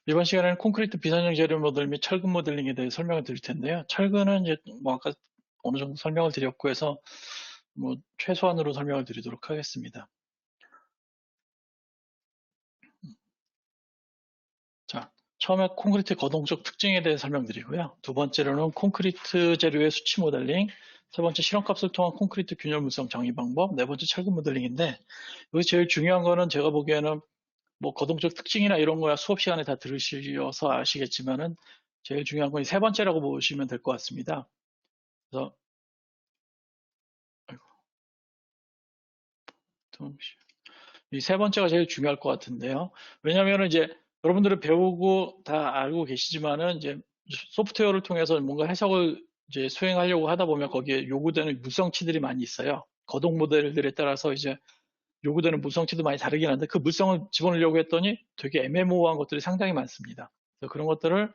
이번 시간에는 콘크리트 비선형 재료 모델 및 철근 모델링에 대해 설명을 드릴 텐데요. 철근은 이제 뭐 아까 어느 정도 설명을 드렸고 해서 뭐 최소한으로 설명을 드리도록 하겠습니다. 자, 처음에 콘크리트 거동적 특징에 대해 설명드리고요. 두 번째로는 콘크리트 재료의 수치 모델링, 세 번째 실험값을 통한 콘크리트 균열 물성 정의 방법, 네 번째 철근 모델링인데 여기 제일 중요한 거는 제가 보기에는 뭐 거동적 특징이나 이런 거야 수업 시간에 다 들으셔서 아시겠지만은 제일 중요한 건 세 번째라고 보시면 될 것 같습니다. 그래서 이 세 번째가 제일 중요할 것 같은데요. 왜냐하면 이제 여러분들은 배우고 다 알고 계시지만은 이제 소프트웨어를 통해서 뭔가 해석을 이제 수행하려고 하다 보면 거기에 요구되는 물성치들이 많이 있어요. 거동 모델들에 따라서 이제 요구되는 물성치도 많이 다르긴 한데 그 물성을 집어넣으려고 했더니 되게 애매모호한 것들이 상당히 많습니다. 그래서 그런 것들을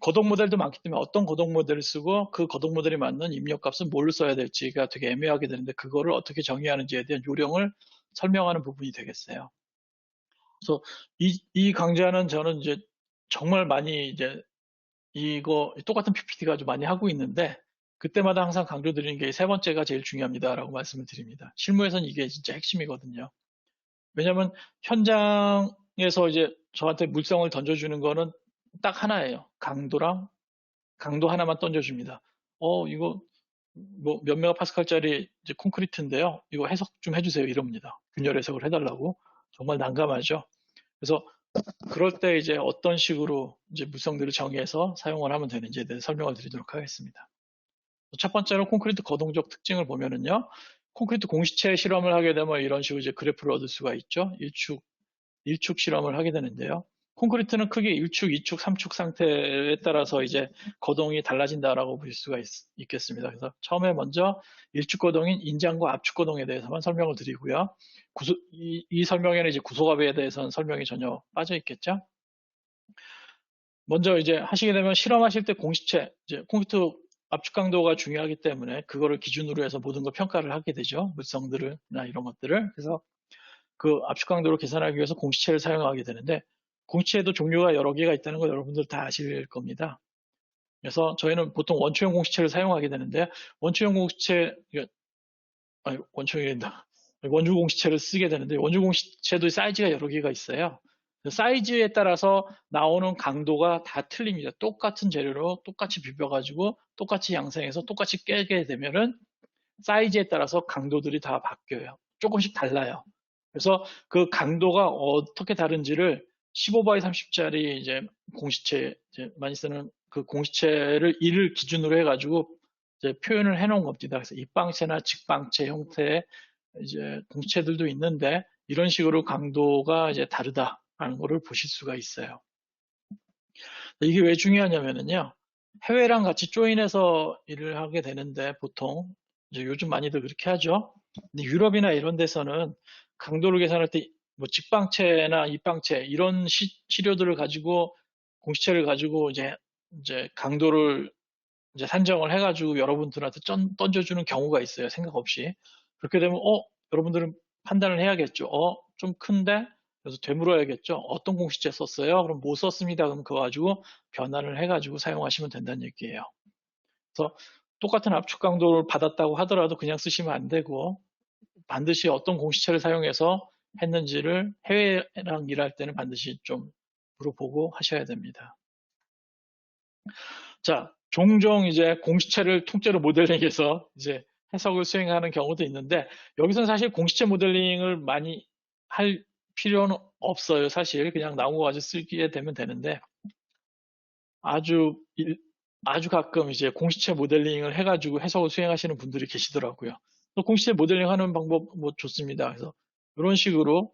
거동 모델도 많기 때문에 어떤 거동 모델을 쓰고 그 거동 모델이 맞는 입력값은 뭘 써야 될지가 되게 애매하게 되는데 그거를 어떻게 정의하는지에 대한 요령을 설명하는 부분이 되겠어요. 그래서 이 강좌는 저는 이제 정말 많이 이제 이거 똑같은 PPT가 아주 많이 하고 있는데 그때마다 항상 강조드리는 게 세 번째가 제일 중요합니다라고 말씀을 드립니다. 실무에서는 이게 진짜 핵심이거든요. 왜냐하면 현장에서 이제 저한테 물성을 던져주는 거는 딱 하나예요. 강도 하나만 던져줍니다. 이거 뭐 몇 메가파스칼짜리 이제 콘크리트인데요. 이거 해석 좀 해주세요. 이럽니다. 균열 해석을 해달라고. 정말 난감하죠. 그래서 그럴 때 이제 어떤 식으로 이제 물성들을 정의해서 사용을 하면 되는지에 대해 설명을 드리도록 하겠습니다. 첫 번째로 콘크리트 거동적 특징을 보면은요. 콘크리트 공시체 실험을 하게 되면 이런 식으로 이제 그래프를 얻을 수가 있죠. 일축 실험을 하게 되는데요. 콘크리트는 크게 1축, 2축, 3축 상태에 따라서 이제 거동이 달라진다라고 볼 수가 있겠습니다. 그래서 처음에 먼저 1축 거동인 인장과 압축 거동에 대해서만 설명을 드리고요. 이 설명에는 이제 구소갑에 대해서는 설명이 전혀 빠져 있겠죠. 먼저 이제 하시게 되면 실험하실 때 공시체, 이제 콘크리트 압축 강도가 중요하기 때문에 그거를 기준으로 해서 모든 걸 평가를 하게 되죠. 물성들이나 이런 것들을. 그래서 그 압축 강도를 계산하기 위해서 공시체를 사용하게 되는데 공시체에도 종류가 여러 개가 있다는 걸 여러분들 다 아실 겁니다. 그래서 저희는 보통 원초형 공시체를 사용하게 되는데 원초형 공시체 원초형이란다. 원주 공시체를 쓰게 되는데 원주 공시체도 사이즈가 여러 개가 있어요. 사이즈에 따라서 나오는 강도가 다 틀립니다. 똑같은 재료로 똑같이 비벼가지고 똑같이 양상해서 똑같이 깨게 되면은 사이즈에 따라서 강도들이 다 바뀌어요. 조금씩 달라요. 그래서 그 강도가 어떻게 다른지를 15 x 30짜리 이제 공시체, 이제 많이 쓰는 그 공시체를 1을 기준으로 해가지고 이제 표현을 해놓은 겁니다. 그래서 입방체나 직방체 형태의 이제 공시체들도 있는데 이런 식으로 강도가 이제 다르다라는 것을 보실 수가 있어요. 이게 왜 중요하냐면요. 해외랑 같이 조인해서 일을 하게 되는데 보통 이제 요즘 많이들 그렇게 하죠. 근데 유럽이나 이런 데서는 강도를 계산할 때 뭐 직방체나 입방체 이런 시료들을 가지고 공시체를 가지고 이제 강도를 이제 산정을 해가지고 여러분들한테 던져주는 경우가 있어요. 생각 없이. 그렇게 되면 여러분들은 판단을 해야겠죠. 좀 큰데 그래서 되물어야겠죠. 어떤 공시체 썼어요? 그럼 뭐 썼습니다. 그럼 그거 가지고 변환을 해가지고 사용하시면 된다는 얘기예요. 그래서 똑같은 압축 강도를 받았다고 하더라도 그냥 쓰시면 안 되고 반드시 어떤 공시체를 사용해서 했는지를 해외랑 일할 때는 반드시 좀 물어보고 하셔야 됩니다. 자, 종종 이제 공시체를 통째로 모델링해서 이제 해석을 수행하는 경우도 있는데 여기서는 사실 공시체 모델링을 많이 할 필요는 없어요. 사실 그냥 나온 거 가지고 쓰게 되면 되는데 아주 아주 가끔 이제 공시체 모델링을 해가지고 해석을 수행하시는 분들이 계시더라고요. 또 공시체 모델링 하는 방법 뭐 좋습니다. 그래서 이런 식으로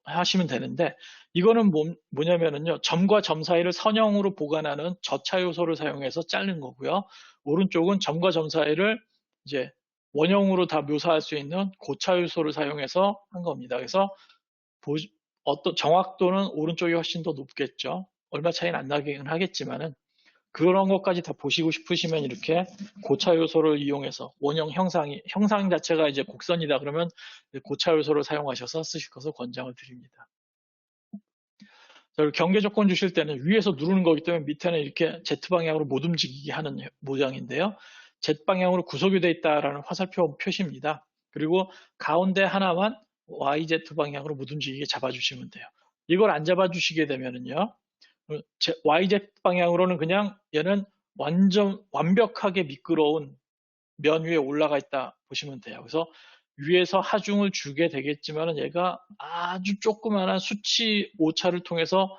하시면 되는데 이거는 뭐냐면은요. 점과 점 사이를 선형으로 보관하는 저차 요소를 사용해서 자른 거고요. 오른쪽은 점과 점 사이를 이제 원형으로 다 묘사할 수 있는 고차 요소를 사용해서 한 겁니다. 그래서 어떤 정확도는 오른쪽이 훨씬 더 높겠죠. 얼마 차이는 안 나긴 하겠지만은 그런 것까지 다 보시고 싶으시면 이렇게 고차 요소를 이용해서 원형 형상 자체가 이제 곡선이다 그러면 고차 요소를 사용하셔서 쓰실 것을 권장을 드립니다. 경계 조건 주실 때는 위에서 누르는 거기 때문에 밑에는 이렇게 Z 방향으로 못 움직이게 하는 모양인데요. Z방향으로 구속이 되어 있다라는 화살표 표시입니다. 그리고 가운데 하나만 YZ 방향으로 못 움직이게 잡아주시면 돼요. 이걸 안 잡아주시게 되면은요, YZ 방향으로는 그냥 얘는 완벽하게 미끄러운 면 위에 올라가 있다 보시면 돼요. 그래서 위에서 하중을 주게 되겠지만 얘가 아주 조그마한 수치 오차를 통해서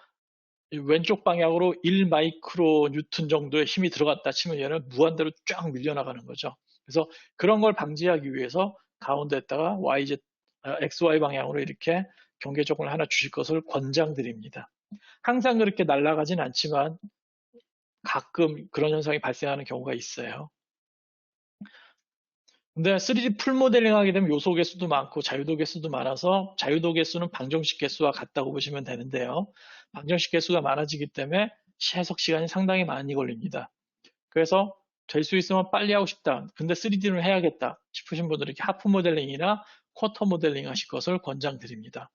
왼쪽 방향으로 1 마이크로 뉴턴 정도의 힘이 들어갔다 치면 얘는 무한대로 쫙 밀려나가는 거죠. 그래서 그런 걸 방지하기 위해서 가운데에다가 XY 방향으로 이렇게 경계 조건을 하나 주실 것을 권장드립니다. 항상 그렇게 날아가진 않지만 가끔 그런 현상이 발생하는 경우가 있어요. 근데 3D 풀 모델링 하게 되면 요소 개수도 많고 자유도 개수도 많아서 자유도 개수는 방정식 개수와 같다고 보시면 되는데요. 방정식 개수가 많아지기 때문에 해석 시간이 상당히 많이 걸립니다. 그래서 될 수 있으면 빨리 하고 싶다. 근데 3D를 해야겠다 싶으신 분들은 이렇게 하프 모델링이나 쿼터 모델링 하실 것을 권장드립니다.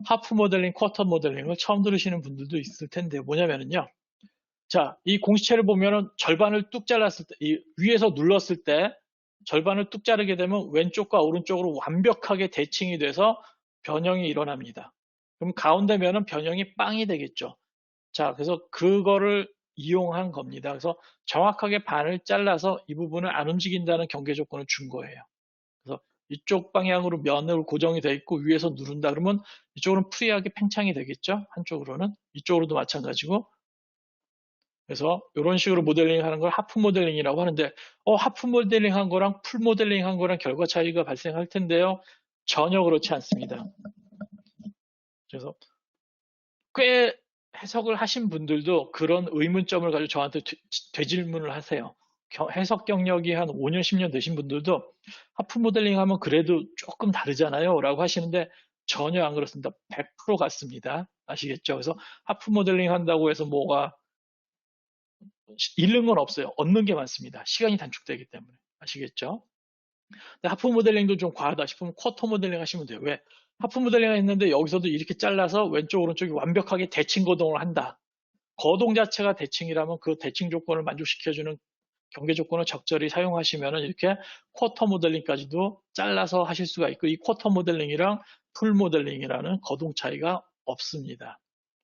하프 모델링, 쿼터 모델링을 처음 들으시는 분들도 있을 텐데 뭐냐면요. 자, 이 공시체를 보면은 절반을 뚝 잘랐을 때, 위에서 눌렀을 때 절반을 뚝 자르게 되면 왼쪽과 오른쪽으로 완벽하게 대칭이 돼서 변형이 일어납니다. 그럼 가운데 면은 변형이 빵이 되겠죠. 자, 그래서 그거를 이용한 겁니다. 그래서 정확하게 반을 잘라서 이 부분을 안 움직인다는 경계 조건을 준 거예요. 그래서 이쪽 방향으로 면으로 고정이 돼 있고 위에서 누른다 그러면 이쪽으로는 프리하게 팽창이 되겠죠. 한쪽으로는. 이쪽으로도 마찬가지고. 그래서 이런 식으로 모델링 하는 걸 하프 모델링이라고 하는데 하프 모델링 한 거랑 풀 모델링 한 거랑 결과 차이가 발생할 텐데요. 전혀 그렇지 않습니다. 그래서 꽤 해석을 하신 분들도 그런 의문점을 가지고 저한테 되질문을 하세요. 해석 경력이 한 5년, 10년 되신 분들도 하프 모델링 하면 그래도 조금 다르잖아요. 라고 하시는데 전혀 안 그렇습니다. 100% 같습니다. 아시겠죠? 그래서 하프 모델링 한다고 해서 뭐가 잃는 건 없어요. 얻는 게 많습니다. 시간이 단축되기 때문에. 아시겠죠? 근데 하프 모델링도 좀 과하다 싶으면 쿼터 모델링 하시면 돼요. 왜? 하프 모델링을 했는데 여기서도 이렇게 잘라서 왼쪽 오른쪽이 완벽하게 대칭 거동을 한다. 거동 자체가 대칭이라면 그 대칭 조건을 만족시켜주는 경계 조건을 적절히 사용하시면 이렇게 쿼터 모델링까지도 잘라서 하실 수가 있고 이 쿼터 모델링이랑 풀 모델링이라는 거동 차이가 없습니다.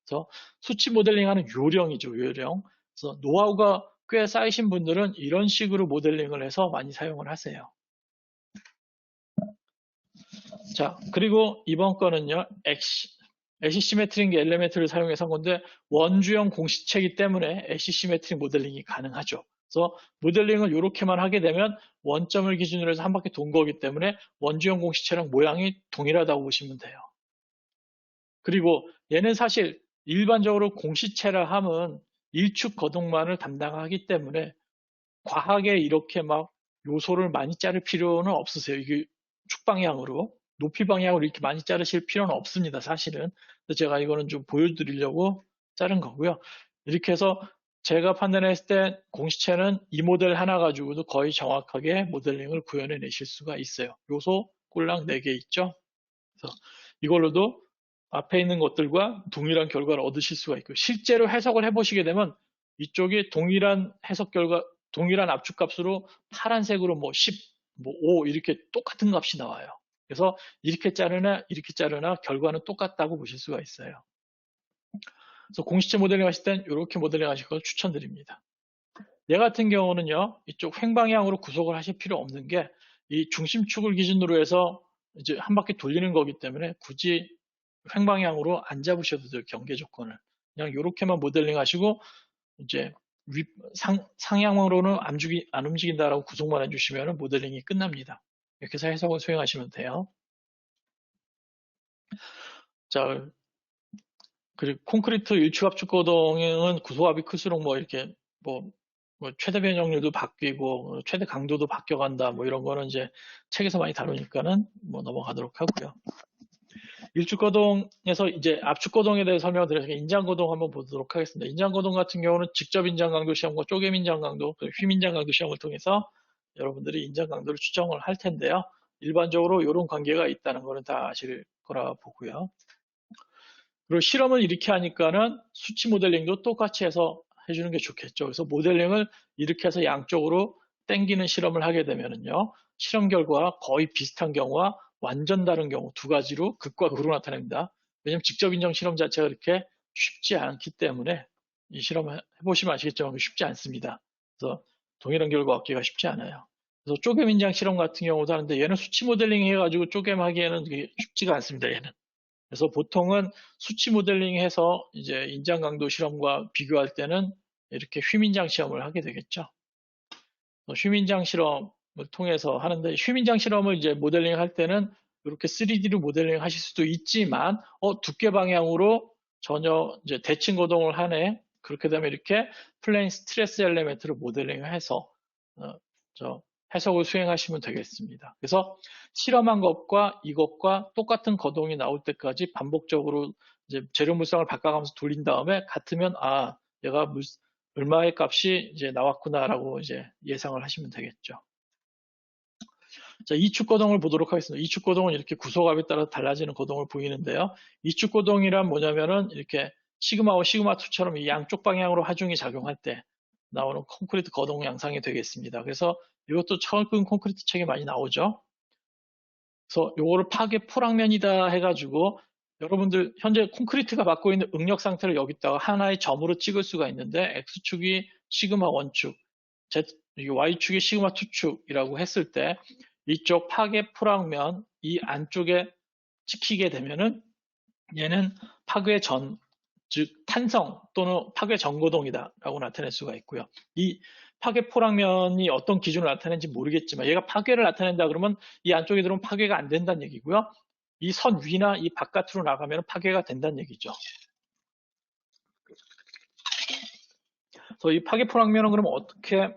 그래서 수치 모델링하는 요령이죠, 요령. 그래서 노하우가 꽤 쌓이신 분들은 이런 식으로 모델링을 해서 많이 사용을 하세요. 자, 그리고 이번 거는요, 애시시메트릭 엘레멘트를 사용해서 한 건데 원주형 공시체이기 때문에 애시시메트릭 모델링이 가능하죠. 그래서 모델링을 이렇게만 하게 되면 원점을 기준으로 해서 한 바퀴 돈 거기 때문에 원주형 공시체랑 모양이 동일하다고 보시면 돼요. 그리고 얘는 사실 일반적으로 공시체라 함은 일축 거동만을 담당하기 때문에 과하게 이렇게 막 요소를 많이 자를 필요는 없으세요. 이게 축 방향으로 높이 방향으로 이렇게 많이 자르실 필요는 없습니다. 사실은. 제가 이거는 좀 보여드리려고 자른 거고요. 이렇게 해서 제가 판단했을 때 공시체는 이 모델 하나 가지고도 거의 정확하게 모델링을 구현해 내실 수가 있어요. 요소 꼴랑 4개 있죠. 그래서 이걸로도 앞에 있는 것들과 동일한 결과를 얻으실 수가 있고 실제로 해석을 해보시게 되면 이쪽이 동일한 해석 결과, 동일한 압축값으로 파란색으로 뭐 10, 뭐 5 이렇게 똑같은 값이 나와요. 그래서 이렇게 자르나 결과는 똑같다고 보실 수가 있어요. 그래서 공시체 모델링 하실 땐 이렇게 모델링 하실 걸 추천드립니다. 얘 같은 경우는요, 이쪽 횡방향으로 구속을 하실 필요 없는 게 이 중심축을 기준으로 해서 이제 한 바퀴 돌리는 거기 때문에 굳이 횡방향으로 안 잡으셔도 돼요, 경계 조건을. 그냥 이렇게만 모델링 하시고 이제 상향으로는 안 움직인다라고 구속만 해주시면 모델링이 끝납니다. 이렇게 해서 해석을 수행하시면 돼요. 자, 그리고 콘크리트 일축 압축 거동은 구속압이 클수록 뭐 이렇게 뭐 최대 변형률도 바뀌고 최대 강도도 바뀌어간다 뭐 이런 거는 이제 책에서 많이 다루니까는 뭐 넘어가도록 하고요. 일축거동에서 이제 압축거동에 대해 설명을 드려서 인장거동 한번 보도록 하겠습니다. 인장거동 같은 경우는 직접 인장강도 시험과 쪼개미 인장강도, 휘민장강도 시험을 통해서 여러분들이 인장강도를 추정을 할 텐데요. 일반적으로 이런 관계가 있다는 거는 다 아실 거라 보고요. 그리고 실험을 이렇게 하니까는 수치 모델링도 똑같이 해서 해주는 게 좋겠죠. 그래서 모델링을 이렇게 해서 양쪽으로 땡기는 실험을 하게 되면은요, 실험 결과가 거의 비슷한 경우와 완전 다른 경우 두 가지로 극과 극으로 나타납니다. 왜냐하면 직접 인정 실험 자체가 그렇게 쉽지 않기 때문에 이 실험 해보시면 아시겠지만 쉽지 않습니다. 그래서 동일한 결과 얻기가 쉽지 않아요. 그래서 쪼개 인장 실험 같은 경우도 하는데 얘는 수치 모델링 해가지고 쪼개하기에는 쉽지가 않습니다. 얘는. 그래서 보통은 수치 모델링 해서 이제 인장 강도 실험과 비교할 때는 이렇게 휘민장 시험을 하게 되겠죠. 휘민장 실험을 통해서 하는데 휘민장 실험을 이제 모델링 할 때는 이렇게 3D로 모델링 하실 수도 있지만 두께 방향으로 전혀 이제 대칭 거동을 하네. 그렇게 되면 이렇게 플레인 스트레스 엘리멘트를 모델링해서 해석을 수행하시면 되겠습니다. 그래서 실험한 것과 이것과 똑같은 거동이 나올 때까지 반복적으로 이제 재료 물성을 바꿔가면서 돌린 다음에 같으면 얘가 얼마의 값이 이제 나왔구나라고 이제 예상을 하시면 되겠죠. 자, 이축 거동을 보도록 하겠습니다. 이축 거동은 이렇게 구속압에 따라 달라지는 거동을 보이는데요. 이축 거동이란 뭐냐면은 이렇게 시그마1, 시그마2처럼 이 양쪽 방향으로 하중이 작용할 때 나오는 콘크리트 거동 양상이 되겠습니다. 그래서 이것도 철근 콘크리트 책에 많이 나오죠. 그래서 요거를 파괴 포락면이다 해가지고 여러분들 현재 콘크리트가 갖고 있는 응력 상태를 여기다가 하나의 점으로 찍을 수가 있는데 X축이 시그마 1축, Y축이 시그마 2축이라고 했을 때 이쪽 파괴 포락면 이 안쪽에 찍히게 되면은 얘는 파괴 전, 즉 탄성 또는 파괴 전거동이다라고 나타낼 수가 있고요. 이 파괴 포락면이 어떤 기준을 나타내는지 모르겠지만 얘가 파괴를 나타낸다 그러면 이 안쪽에 들어오면 파괴가 안 된다는 얘기고요. 이 선 위나 이 바깥으로 나가면 파괴가 된다는 얘기죠. 그래서 이 파괴 포락면은 그러면 어떻게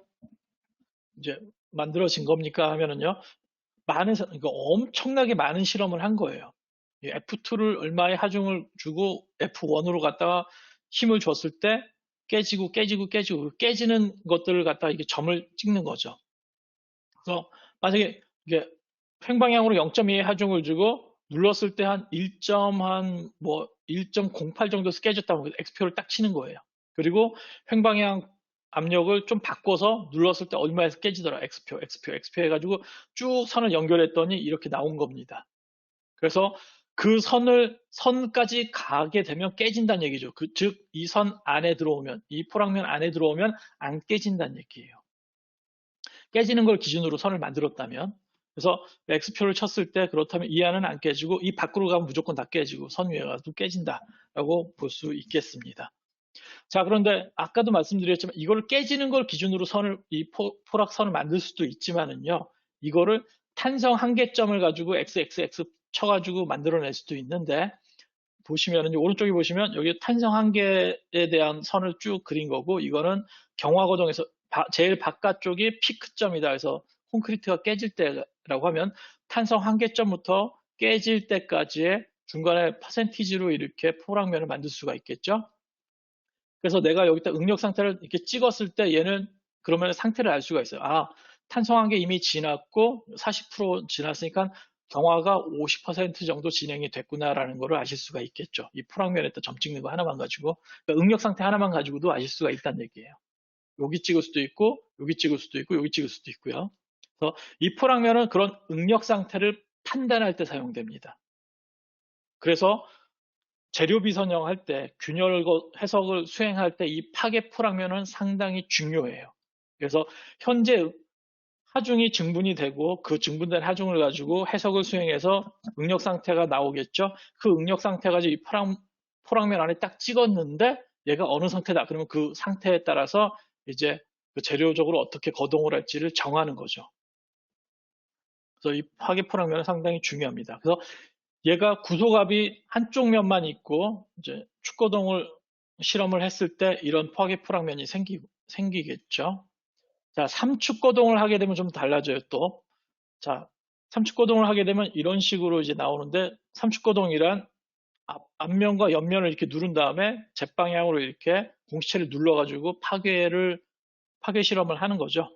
이제 만들어진 겁니까 하면은요. 그러니까 엄청나게 많은 실험을 한 거예요. F2를 얼마의 하중을 주고 F1으로 갖다가 힘을 줬을 때 깨지고 깨지는 것들을 갖다가 이게 점을 찍는 거죠. 그래서 만약에 이게 횡방향으로 0.2의 하중을 주고 눌렀을 때 한 1.08 정도에서 깨졌다고 X표를 딱 치는 거예요. 그리고 횡방향 압력을 좀 바꿔서 눌렀을 때 얼마에서 깨지더라. X표 해가지고 쭉 선을 연결했더니 이렇게 나온 겁니다. 그래서 그 선까지 가게 되면 깨진다는 얘기죠. 즉, 이 선 안에 들어오면, 이 포락면 안에 들어오면 안 깨진다는 얘기예요. 깨지는 걸 기준으로 선을 만들었다면, 그래서 X표를 쳤을 때 그렇다면 이 안은 안 깨지고 이 밖으로 가면 무조건 다 깨지고 선 위에 가도 깨진다라고 볼 수 있겠습니다. 자, 그런데 아까도 말씀드렸지만 이걸 깨지는 걸 기준으로 이 포락선을 만들 수도 있지만은요, 이거를 탄성 한계점을 가지고 XXX 쳐가지고 만들어낼 수도 있는데, 보시면은 오른쪽에 보시면 여기 탄성 한계에 대한 선을 쭉 그린 거고, 이거는 경화거동에서 제일 바깥쪽이 피크점이다. 그래서 콘크리트가 깨질 때라고 하면 탄성 한계점부터 깨질 때까지의 중간에 퍼센티지로 이렇게 포락면을 만들 수가 있겠죠. 그래서 내가 여기다 응력 상태를 이렇게 찍었을 때 얘는 그러면 상태를 알 수가 있어요. 탄성한 게 이미 지났고 40% 지났으니까 경화가 50% 정도 진행이 됐구나라는 것을 아실 수가 있겠죠. 이 포락면에다 점 찍는 거 하나만 가지고, 그러니까 응력 상태 하나만 가지고도 아실 수가 있다는 얘기예요. 여기 찍을 수도 있고, 여기 찍을 수도 있고, 여기 찍을 수도 있고요. 그래서 이 포락면은 그런 응력 상태를 판단할 때 사용됩니다. 그래서 재료비 선정할 때, 균열 해석을 수행할 때 이 파괴 포락면은 상당히 중요해요. 그래서 현재 하중이 증분이 되고 그 증분된 하중을 가지고 해석을 수행해서 응력 상태가 나오겠죠. 그 응력 상태가 이 포락면 안에 딱 찍었는데 얘가 어느 상태다. 그러면 그 상태에 따라서 이제 그 재료적으로 어떻게 거동을 할지를 정하는 거죠. 그래서 이 파괴 포락면은 상당히 중요합니다. 그래서 얘가 구속압이 한쪽 면만 있고 이제 축거동을 실험을 했을 때 이런 파괴 포락면이 생기겠죠. 자, 3축 거동을 하게 되면 좀 달라져요, 또. 자, 3축 거동을 하게 되면 이런 식으로 이제 나오는데 3축 거동이란 앞면과 옆면을 이렇게 누른 다음에 제방향으로 이렇게 공시체를 눌러가지고 파괴 실험을 하는 거죠.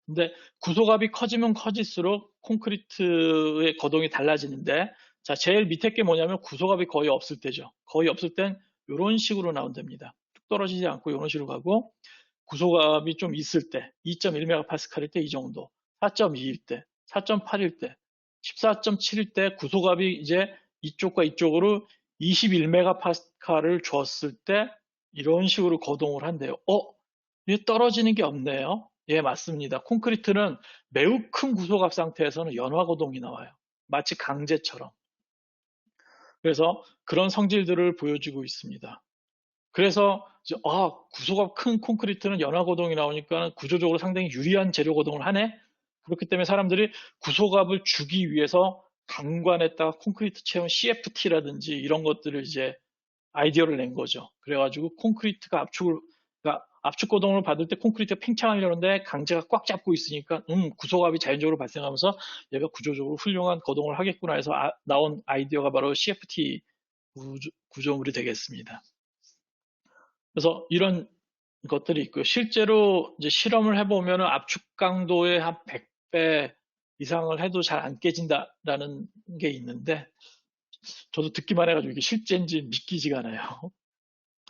근데 구속압이 커지면 커질수록 콘크리트의 거동이 달라지는데 자, 제일 밑에 게 뭐냐면 구소갑이 거의 없을 때죠. 거의 없을 땐 이런 식으로 나온답니다. 뚝 떨어지지 않고 이런 식으로 가고, 구소갑이 좀 있을 때 2.1메가파스칼일 때 이 정도, 4.2일 때, 4.8일 때, 14.7일 때 구소갑이 이제 이쪽과 이쪽으로 21메가파스칼을 줬을 때 이런 식으로 거동을 한대요. 이게 떨어지는 게 없네요. 예, 맞습니다. 콘크리트는 매우 큰 구소갑 상태에서는 연화 거동이 나와요. 마치 강제처럼. 그래서 그런 성질들을 보여주고 있습니다. 그래서 이제 구조가 큰 콘크리트는 연화 고동이 나오니까 구조적으로 상당히 유리한 재료 고동을 하네. 그렇기 때문에 사람들이 구소갑을 주기 위해서 강관에다가 콘크리트 채운 CFT라든지 이런 것들을 이제 아이디어를 낸 거죠. 그래가지고 콘크리트가 그러니까 압축 고동을 받을 때 콘크리트가 팽창하려는데 강제가 꽉 잡고 있으니까 구소갑이 자연적으로 발생하면서 얘가 구조적으로 훌륭한 거동을 하겠구나 해서 나온 아이디어가 바로 CFT 구조물이 되겠습니다. 그래서 이런 것들이 있고요. 실제로 이제 실험을 해보면 압축 강도의 한 100배 이상을 해도 잘 안 깨진다라는 게 있는데, 저도 듣기만 해가지고 이게 실제인지 믿기지가 않아요.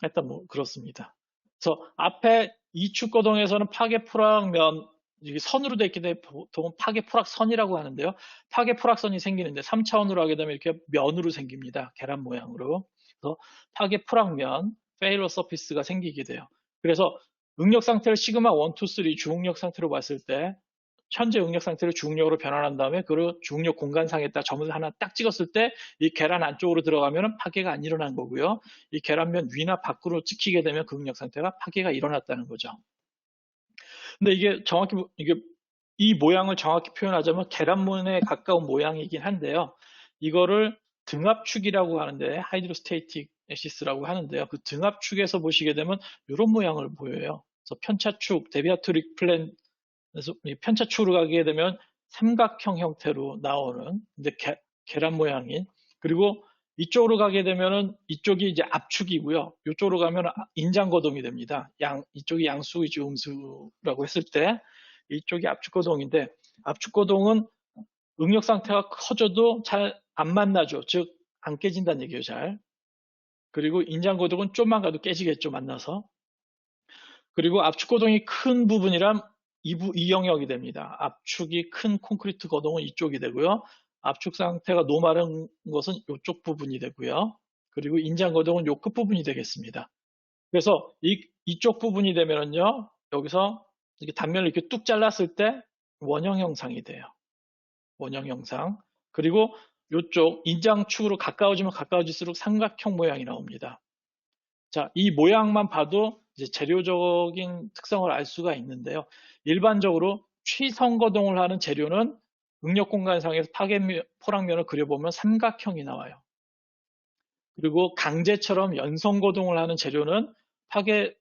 일단 뭐 그렇습니다. 그래서 앞에 이축 거동에서는 파괴 포락면, 이게 선으로 되어 있기 때문에 보통 파괴 포락선이라고 하는데요. 파괴 포락선이 생기는데 3차원으로 하게 되면 이렇게 면으로 생깁니다. 계란 모양으로. 그래서 파괴 포락면, 페일러 서피스가 생기게 돼요. 그래서 응력 상태를 시그마 1, 2, 3 주응력 상태로 봤을 때 현재 응력 상태를 주응력으로 변환한 다음에 그 주응력 공간상에다 점을 하나 딱 찍었을 때 이 계란 안쪽으로 들어가면 파괴가 안 일어난 거고요. 이 계란면 위나 밖으로 찍히게 되면 그 응력 상태가 파괴가 일어났다는 거죠. 근데 이게 정확히 이 모양을 정확히 표현하자면 계란문에 가까운 모양이긴 한데요. 이거를 등압축이라고 하는데 하이드로스테이틱 애시스라고 하는데요. 그 등압축에서 보시게 되면 이런 모양을 보여요. 그래서 편차축, 데비아토릭 플랜, 그래서 편차축으로 가게 되면 삼각형 형태로 나오는 이제 계란 모양인, 그리고 이쪽으로 가게 되면은 이쪽이 이제 압축이고요. 이쪽으로 가면 인장거동이 됩니다. 이쪽이 양수이지 음수라고 했을 때 이쪽이 압축거동인데, 압축거동은 응력 상태가 커져도 잘 안 만나죠. 즉 안 깨진다는 얘기예요. 잘. 그리고 인장거동은 좀만 가도 깨지겠죠. 만나서. 그리고 압축 거동이 큰 부분이란 이 영역이 됩니다. 압축이 큰 콘크리트 거동은 이쪽이 되고요. 압축 상태가 노마른 것은 이쪽 부분이 되고요. 그리고 인장 거동은 이 끝부분이 되겠습니다. 그래서 이쪽 부분이 되면은요, 여기서 이렇게 단면을 이렇게 뚝 잘랐을 때 원형 형상이 돼요. 원형 형상. 그리고 이쪽 인장축으로 가까워지면 가까워질수록 삼각형 모양이 나옵니다. 자, 이 모양만 봐도 이제 재료적인 특성을 알 수가 있는데요. 일반적으로 취성거동을 하는 재료는 응력 공간상에서 포락면을 그려보면 삼각형이 나와요. 그리고 강제처럼 연성거동을 하는 재료는 파괴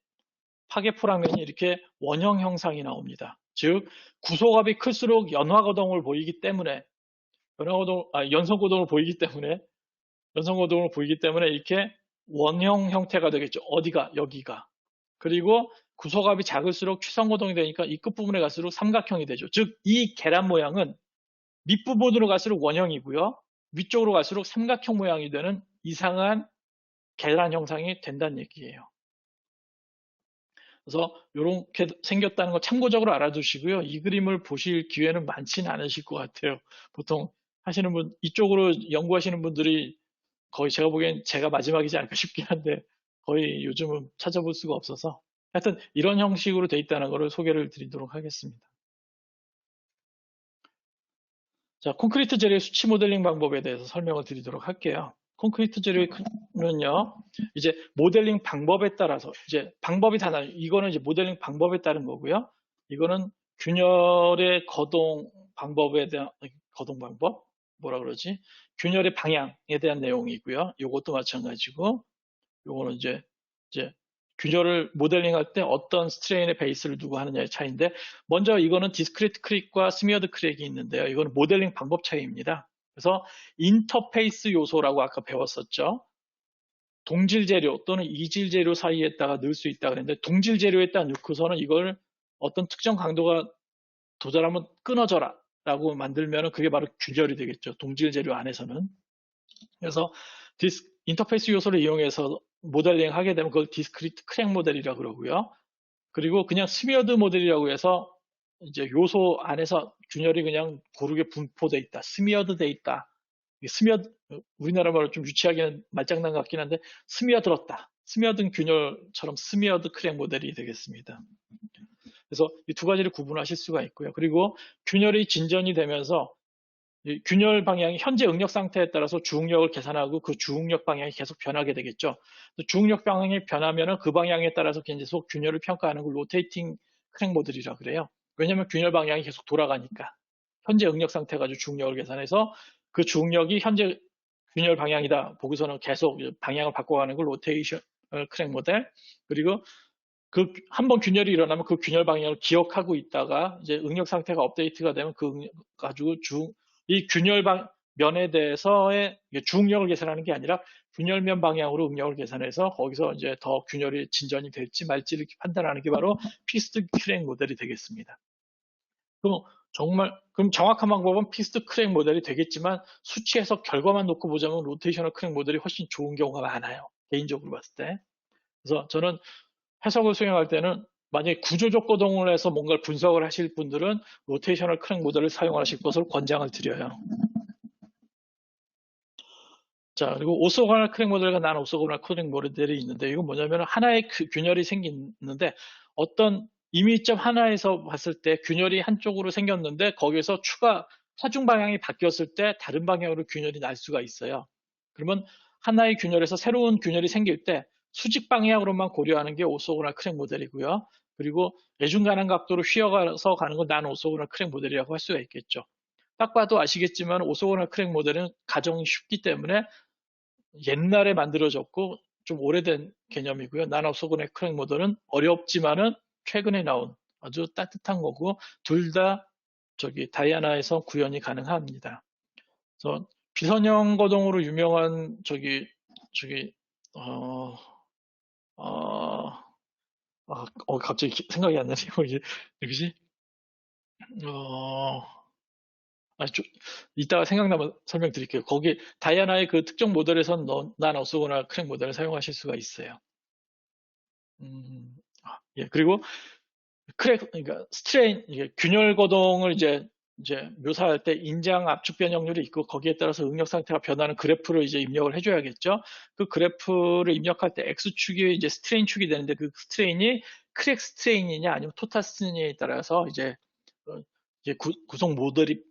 포락면이 이렇게 원형 형상이 나옵니다. 즉, 구소갑이 클수록 연성거동을 보이기 때문에 이렇게 원형 형태가 되겠죠. 어디가? 여기가. 그리고 구소갑이 작을수록 취성거동이 되니까 이 끝부분에 갈수록 삼각형이 되죠. 즉, 이 계란 모양은 밑부분으로 갈수록 원형이고요. 위쪽으로 갈수록 삼각형 모양이 되는 이상한 계란 형상이 된다는 얘기예요. 그래서 이렇게 생겼다는 거 참고적으로 알아두시고요. 이 그림을 보실 기회는 많지는 않으실 것 같아요. 보통 이쪽으로 연구하시는 분들이 거의 제가 보기엔 제가 마지막이지 않을까 싶긴 한데 거의 요즘은 찾아볼 수가 없어서 하여튼 이런 형식으로 돼 있다는 것을 소개를 드리도록 하겠습니다. 자, 콘크리트 재료의 수치 모델링 방법에 대해서 설명을 드리도록 할게요. 콘크리트 재료는요, 이제 모델링 방법에 따라서 이제 방법이 다 나요. 이거는 이제 모델링 방법에 따른 거고요. 이거는 균열의 거동 방법 뭐라 그러지? 균열의 방향에 대한 내용이고요. 이것도 마찬가지고, 요거는 이제 균열을 모델링할 때 어떤 스트레인의 베이스를 두고 하느냐의 차이인데, 먼저 이거는 디스크리트 크랙과 스미어드 크랙이 있는데요. 이거는 모델링 방법 차이입니다. 그래서 인터페이스 요소라고 아까 배웠었죠. 동질 재료 또는 이질 재료 사이에다가 넣을 수 있다 그랬는데, 동질 재료에다 넣고서는 이걸 어떤 특정 강도가 도달하면 끊어져라 라고 만들면 그게 바로 균열이 되겠죠. 동질 재료 안에서는. 그래서 인터페이스 요소를 이용해서 모델링 하게 되면 그걸 디스크리트 크랙 모델이라고 그러고요. 그리고 그냥 스미어드 모델이라고 해서 이제 요소 안에서 균열이 그냥 고르게 분포돼 있다. 스미어드 돼 있다. 스미어드, 우리나라 말로 좀 유치하게는 말장난 같긴 한데 스미어들었다. 스미어든 균열처럼 스미어드 크랙 모델이 되겠습니다. 그래서 이 두 가지를 구분하실 수가 있고요. 그리고 균열이 진전이 되면서 균열 방향이 현재 응력 상태에 따라서 주응력을 계산하고 그 주응력 방향이 계속 변하게 되겠죠. 주응력 방향이 변하면 그 방향에 따라서 계속 균열을 평가하는 걸 로테이팅 크랙 모델이라 그래요. 왜냐하면 균열 방향이 계속 돌아가니까. 현재 응력 상태 가지고 주응력을 계산해서 그 주응력이 현재 균열 방향이다 보고서는 계속 방향을 바꿔가는 걸 로테이션 크랙 모델. 그리고 그 한 번 균열이 일어나면 그 균열 방향을 기억하고 있다가 이제 응력 상태가 업데이트가 되면 그 응력 가지고 이 균열 면에 대해서의 주응력을 계산하는 게 아니라 균열면 방향으로 응력을 계산해서 거기서 이제 더 균열이 진전이 될지 말지를 판단하는 게 바로 피스트 크랙 모델이 되겠습니다. 그럼 정확한 방법은 피스트 크랙 모델이 되겠지만 수치 해석 결과만 놓고 보자면 로테이셔널 크랙 모델이 훨씬 좋은 경우가 많아요. 개인적으로 봤을 때. 그래서 저는 해석을 수행할 때는 만약에 구조적 거동을 해서 뭔가를 분석을 하실 분들은 로테이셔널 크랙 모델을 사용하실 것을 권장을 드려요. 자, 그리고 오소고날 크랙 모델과 난 오소고날 크랙 모델이 있는데 이건 뭐냐면 하나의 균열이 생기는데 어떤 임의점 하나에서 봤을 때 균열이 한쪽으로 생겼는데 거기에서 추가 하중 방향이 바뀌었을 때 다른 방향으로 균열이 날 수가 있어요. 그러면 하나의 균열에서 새로운 균열이 생길 때 수직 방향으로만 고려하는 게 오소고날 크랙 모델이고요. 그리고 애중간한 각도로 휘어가서 가는 건 난 오소고날 크랙 모델이라고 할 수가 있겠죠. 딱 봐도 아시겠지만 오소고날 크랙 모델은 가정이 쉽기 때문에 옛날에 만들어졌고 좀 오래된 개념이고요. 나노소그네 크랙 모델은 어렵지만은 최근에 나온 아주 따뜻한 거고 둘 다 저기 다이아나에서 구현이 가능합니다. 그래서 비선형 거동으로 유명한 저기 어, 어, 갑자기 생각이 안 나네요. 이것이 어, 이따가 생각나면 설명드릴게요. 거기 다이아나의 그 특정 모델에선 나노소그나 크랙 모델을 사용하실 수가 있어요. 예, 그리고 그러니까 스트레인, 이게 균열 거동을 이제 묘사할 때 인장 압축 변형률이 있고 거기에 따라서 응력 상태가 변하는 그래프를 이제 입력을 해줘야겠죠. 그 그래프를 입력할 때 X축이 이제 스트레인 축이 되는데 그 스트레인이 크랙 스트레인이냐 아니면 토탈 스트레인에 따라서 이제 구성 모델이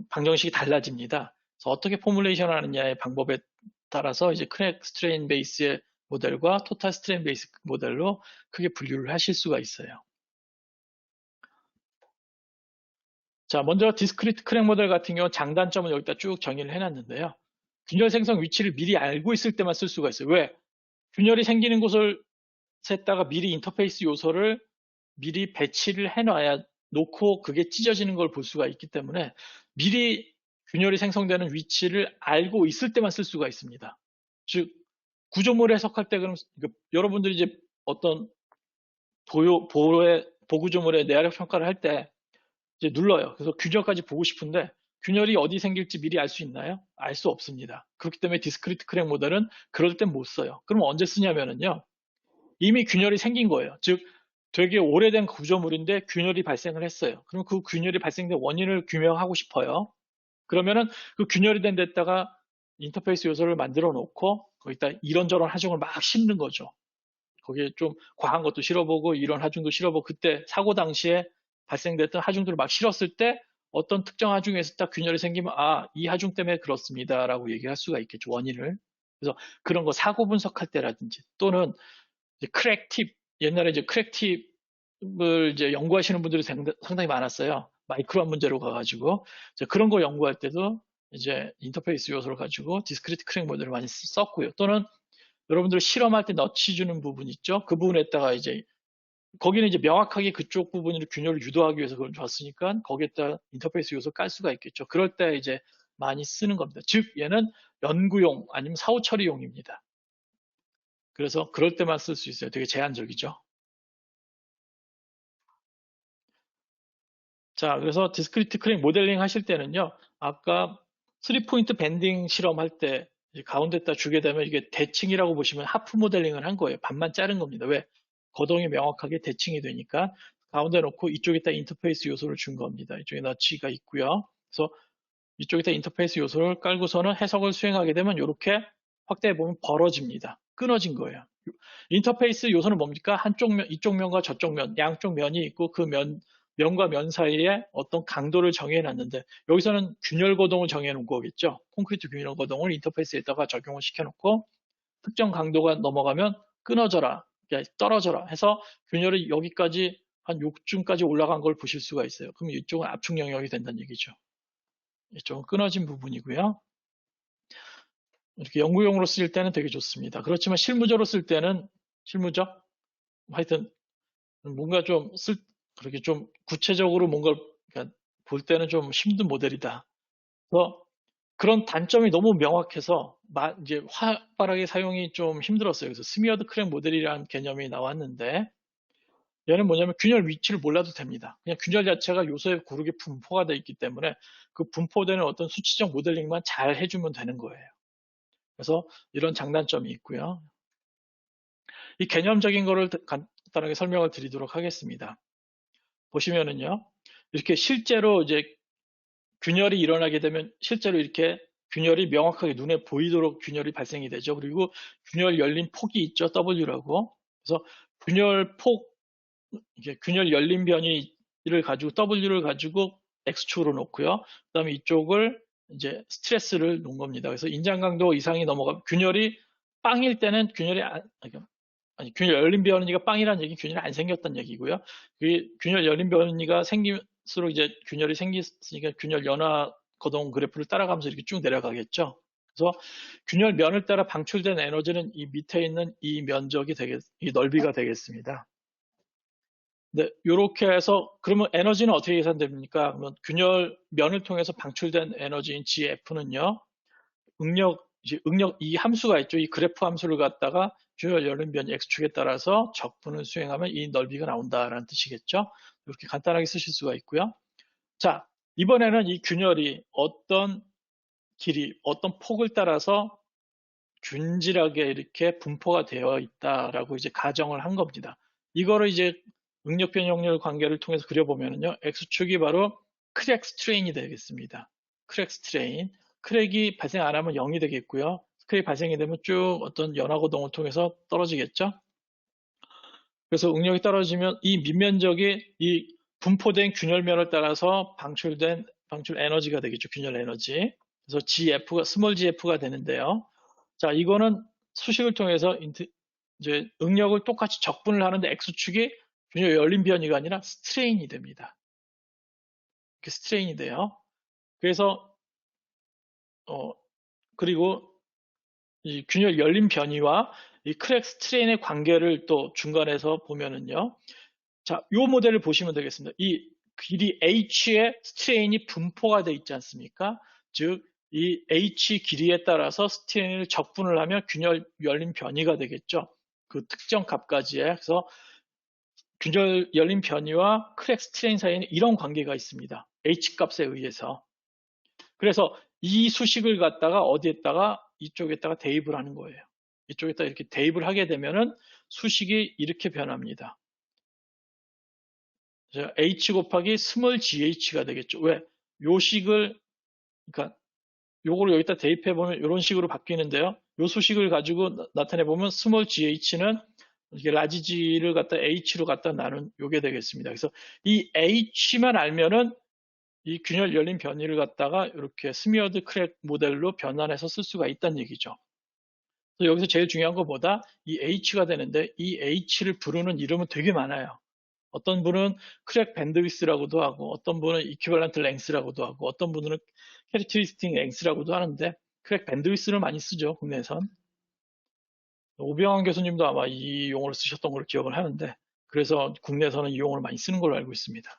방정식이 달라집니다. 그래서 어떻게 포뮬레이션 하느냐의 방법에 따라서 이제 크랙 스트레인 베이스의 모델과 토탈 스트레인 베이스 모델로 크게 분류를 하실 수가 있어요. 자, 먼저 디스크리트 크랙 모델 같은 경우 장단점은 여기다 쭉 정의를 해놨는데요. 균열 생성 위치를 미리 알고 있을 때만 쓸 수가 있어요. 왜? 균열이 생기는 곳을 셌다가 미리 인터페이스 요소를 미리 배치를 해놔야 놓고 그게 찢어지는 걸 볼 수가 있기 때문에 미리 균열이 생성되는 위치를 알고 있을 때만 쓸 수가 있습니다. 즉 구조물을 해석할 때 그럼 여러분들이 이제 어떤 보구조물의 내화력 평가를 할 때 이제 눌러요. 그래서 균열까지 보고 싶은데 균열이 어디 생길지 미리 알 수 있나요? 알 수 없습니다. 그렇기 때문에 디스크리트 크랙 모델은 그럴 땐 못 써요. 그럼 언제 쓰냐면은요. 이미 균열이 생긴 거예요. 즉 되게 오래된 구조물인데 균열이 발생을 했어요. 그럼 그 균열이 발생된 원인을 규명하고 싶어요. 그러면은 그 균열이 된 데다가 인터페이스 요소를 만들어 놓고 거기다 이런저런 하중을 막 심는 거죠. 거기에 좀 과한 것도 실어보고 이런 하중도 실어보고 그때 사고 당시에 발생됐던 하중들을 막 실었을 때 어떤 특정 하중에서 딱 균열이 생기면 이 하중 때문에 그렇습니다라고 얘기할 수가 있겠죠. 원인을. 그래서 그런 거 사고 분석할 때라든지 또는 이제 크랙 팁 옛날에 이제 크랙 팁을 이제 연구하시는 분들이 상당히 많았어요. 마이크로한 문제로 가가지고 그런 거 연구할 때도 이제 인터페이스 요소를 가지고 디스크리트 크랙 모델을 많이 썼고요. 또는 여러분들 실험할 때 너치 주는 부분 있죠? 그 부분에다가 이제 거기는 이제 명확하게 그쪽 부분을 균열을 유도하기 위해서 그걸 줬으니까 거기에다 인터페이스 요소 깔 수가 있겠죠. 그럴 때 이제 많이 쓰는 겁니다. 즉 얘는 연구용 아니면 사후 처리용입니다. 그래서 그럴 때만 쓸 수 있어요. 되게 제한적이죠. 자, 그래서 디스크리트 크랙 모델링 하실 때는요. 아까 3포인트 밴딩 실험할 때 가운데다 주게 되면 이게 대칭이라고 보시면 하프 모델링을 한 거예요. 반만 자른 겁니다. 왜? 거동이 명확하게 대칭이 되니까 가운데 놓고 이쪽에다 인터페이스 요소를 준 겁니다. 이쪽에 너치가 있고요. 그래서 이쪽에다 인터페이스 요소를 깔고서는 해석을 수행하게 되면 이렇게 확대해 보면 벌어집니다. 끊어진 거예요. 인터페이스 요소는 뭡니까? 한쪽 면, 이쪽 면과 저쪽 면, 양쪽 면이 있고 그 면과 면 사이에 어떤 강도를 정해 놨는데 여기서는 균열 거동을 정해 놓은 거겠죠. 콘크리트 균열 거동을 인터페이스에다가 적용을 시켜 놓고 특정 강도가 넘어가면 끊어져라, 떨어져라 해서 균열이 여기까지 한 6층까지 올라간 걸 보실 수가 있어요. 그럼 이쪽은 압축 영역이 된다는 얘기죠. 이쪽은 끊어진 부분이고요. 이렇게 연구용으로 쓸 때는 되게 좋습니다. 그렇지만 실무적으로 쓸 때는 실무적 하여튼 뭔가 좀 그렇게 좀 구체적으로 뭔가를 그러니까 볼 때는 좀 힘든 모델이다. 그래서 그런 단점이 너무 명확해서 이제 활발하게 사용이 좀 힘들었어요. 그래서 스미어드 크랙 모델이라는 개념이 나왔는데 얘는 뭐냐면 균열 위치를 몰라도 됩니다. 그냥 균열 자체가 요소에 고르게 분포가 되어 있기 때문에 그 분포되는 어떤 수치적 모델링만 잘 해주면 되는 거예요. 그래서 이런 장단점이 있고요. 이 개념적인 거를 간단하게 설명을 드리도록 하겠습니다. 보시면은요, 이렇게 실제로 이제 균열이 일어나게 되면 실제로 이렇게 균열이 명확하게 눈에 보이도록 균열이 발생이 되죠. 그리고 균열 열린 폭이 있죠. W라고. 그래서 균열 폭, 이게 균열 열린 변이를 가지고 W를 가지고 X축으로 놓고요. 그 다음에 이쪽을 이제 스트레스를 놓은 겁니다. 그래서 인장 강도 이상이 균열이 빵일 때는 균열 열린 변이가 빵이라는 얘기는 균열이 안 생겼다는 얘기고요. 균열 열린 변이가 생길수록 이제 균열이 생겼으니까 균열 연화 거동 그래프를 따라가면서 이렇게 쭉 내려가겠죠. 그래서 균열 면을 따라 방출된 에너지는 이 밑에 있는 이 면적이 이 넓이가 되겠습니다. 네, 이렇게 해서 그러면 에너지는 어떻게 계산됩니까? 그러면 균열 면을 통해서 방출된 에너지인 GF는요. 응력 이 함수가 있죠. 이 그래프 함수를 갖다가 균열 열린 변이 X축에 따라서 적분을 수행하면 이 넓이가 나온다라는 뜻이겠죠. 이렇게 간단하게 쓰실 수가 있고요. 자, 이번에는 이 균열이 어떤 길이, 어떤 폭을 따라서 균질하게 이렇게 분포가 되어 있다라고 이제 가정을 한 겁니다. 이거를 이제 응력 변형률 관계를 통해서 그려보면요. X축이 바로 크랙 스트레인이 되겠습니다. 크랙 스트레인. 크랙이 발생 안 하면 0이 되겠고요. 크랙이 발생이 되면 쭉 어떤 연화고동을 통해서 떨어지겠죠. 그래서 응력이 떨어지면 이 밑면적이 이 분포된 균열면을 따라서 방출 에너지가 되겠죠. 균열 에너지. 그래서 스몰 gf가 되는데요. 자, 이거는 수식을 통해서 이제 응력을 똑같이 적분을 하는데 X축이 균열 열린 변이가 아니라 스트레인이 됩니다. 이렇게 스트레인이 돼요. 그래서 그리고 이 균열 열린 변이와 이 크랙 스트레인의 관계를 또 중간에서 보면은요. 자, 이 모델을 보시면 되겠습니다. 이 길이 H의 스트레인이 분포가 되어 있지 않습니까? 즉, 이 H 길이에 따라서 스트레인을 적분을 하면 균열 열린 변이가 되겠죠. 그 특정 값까지에. 그래서 균열 열린 변이와 크랙 스트레인 사이에는 이런 관계가 있습니다. H 값에 의해서. 그래서 이 수식을 갖다가 어디에다가 이쪽에다가 대입을 하는 거예요. 이쪽에다가 이렇게 대입을 하게 되면은 수식이 이렇게 변합니다. H 곱하기 스몰 GH가 되겠죠. 왜? 요 식을, 그러니까 요거를 여기다 대입해 보면 이런 식으로 바뀌는데요. 요 수식을 가지고 나타내 보면 스몰 GH는 이게 라지 G를 갖다 H로 갖다 나눈 요게 되겠습니다. 그래서 이 H만 알면은 이 균열 열린 변이를 갖다가 이렇게 스미어드 크랙 모델로 변환해서 쓸 수가 있다는 얘기죠. 그래서 여기서 제일 중요한 것보다 이 H가 되는데 이 H를 부르는 이름은 되게 많아요. 어떤 분은 크랙 밴드위스라고도 하고 어떤 분은 이퀴벌런트 랭스라고도 하고 어떤 분은 캐릭터리스틱 랭스라고도 하는데 크랙 밴드위스를 많이 쓰죠. 국내에선. 오병환 교수님도 아마 이 용어를 쓰셨던 걸로 기억을 하는데 그래서 국내에서는 이 용어를 많이 쓰는 걸로 알고 있습니다.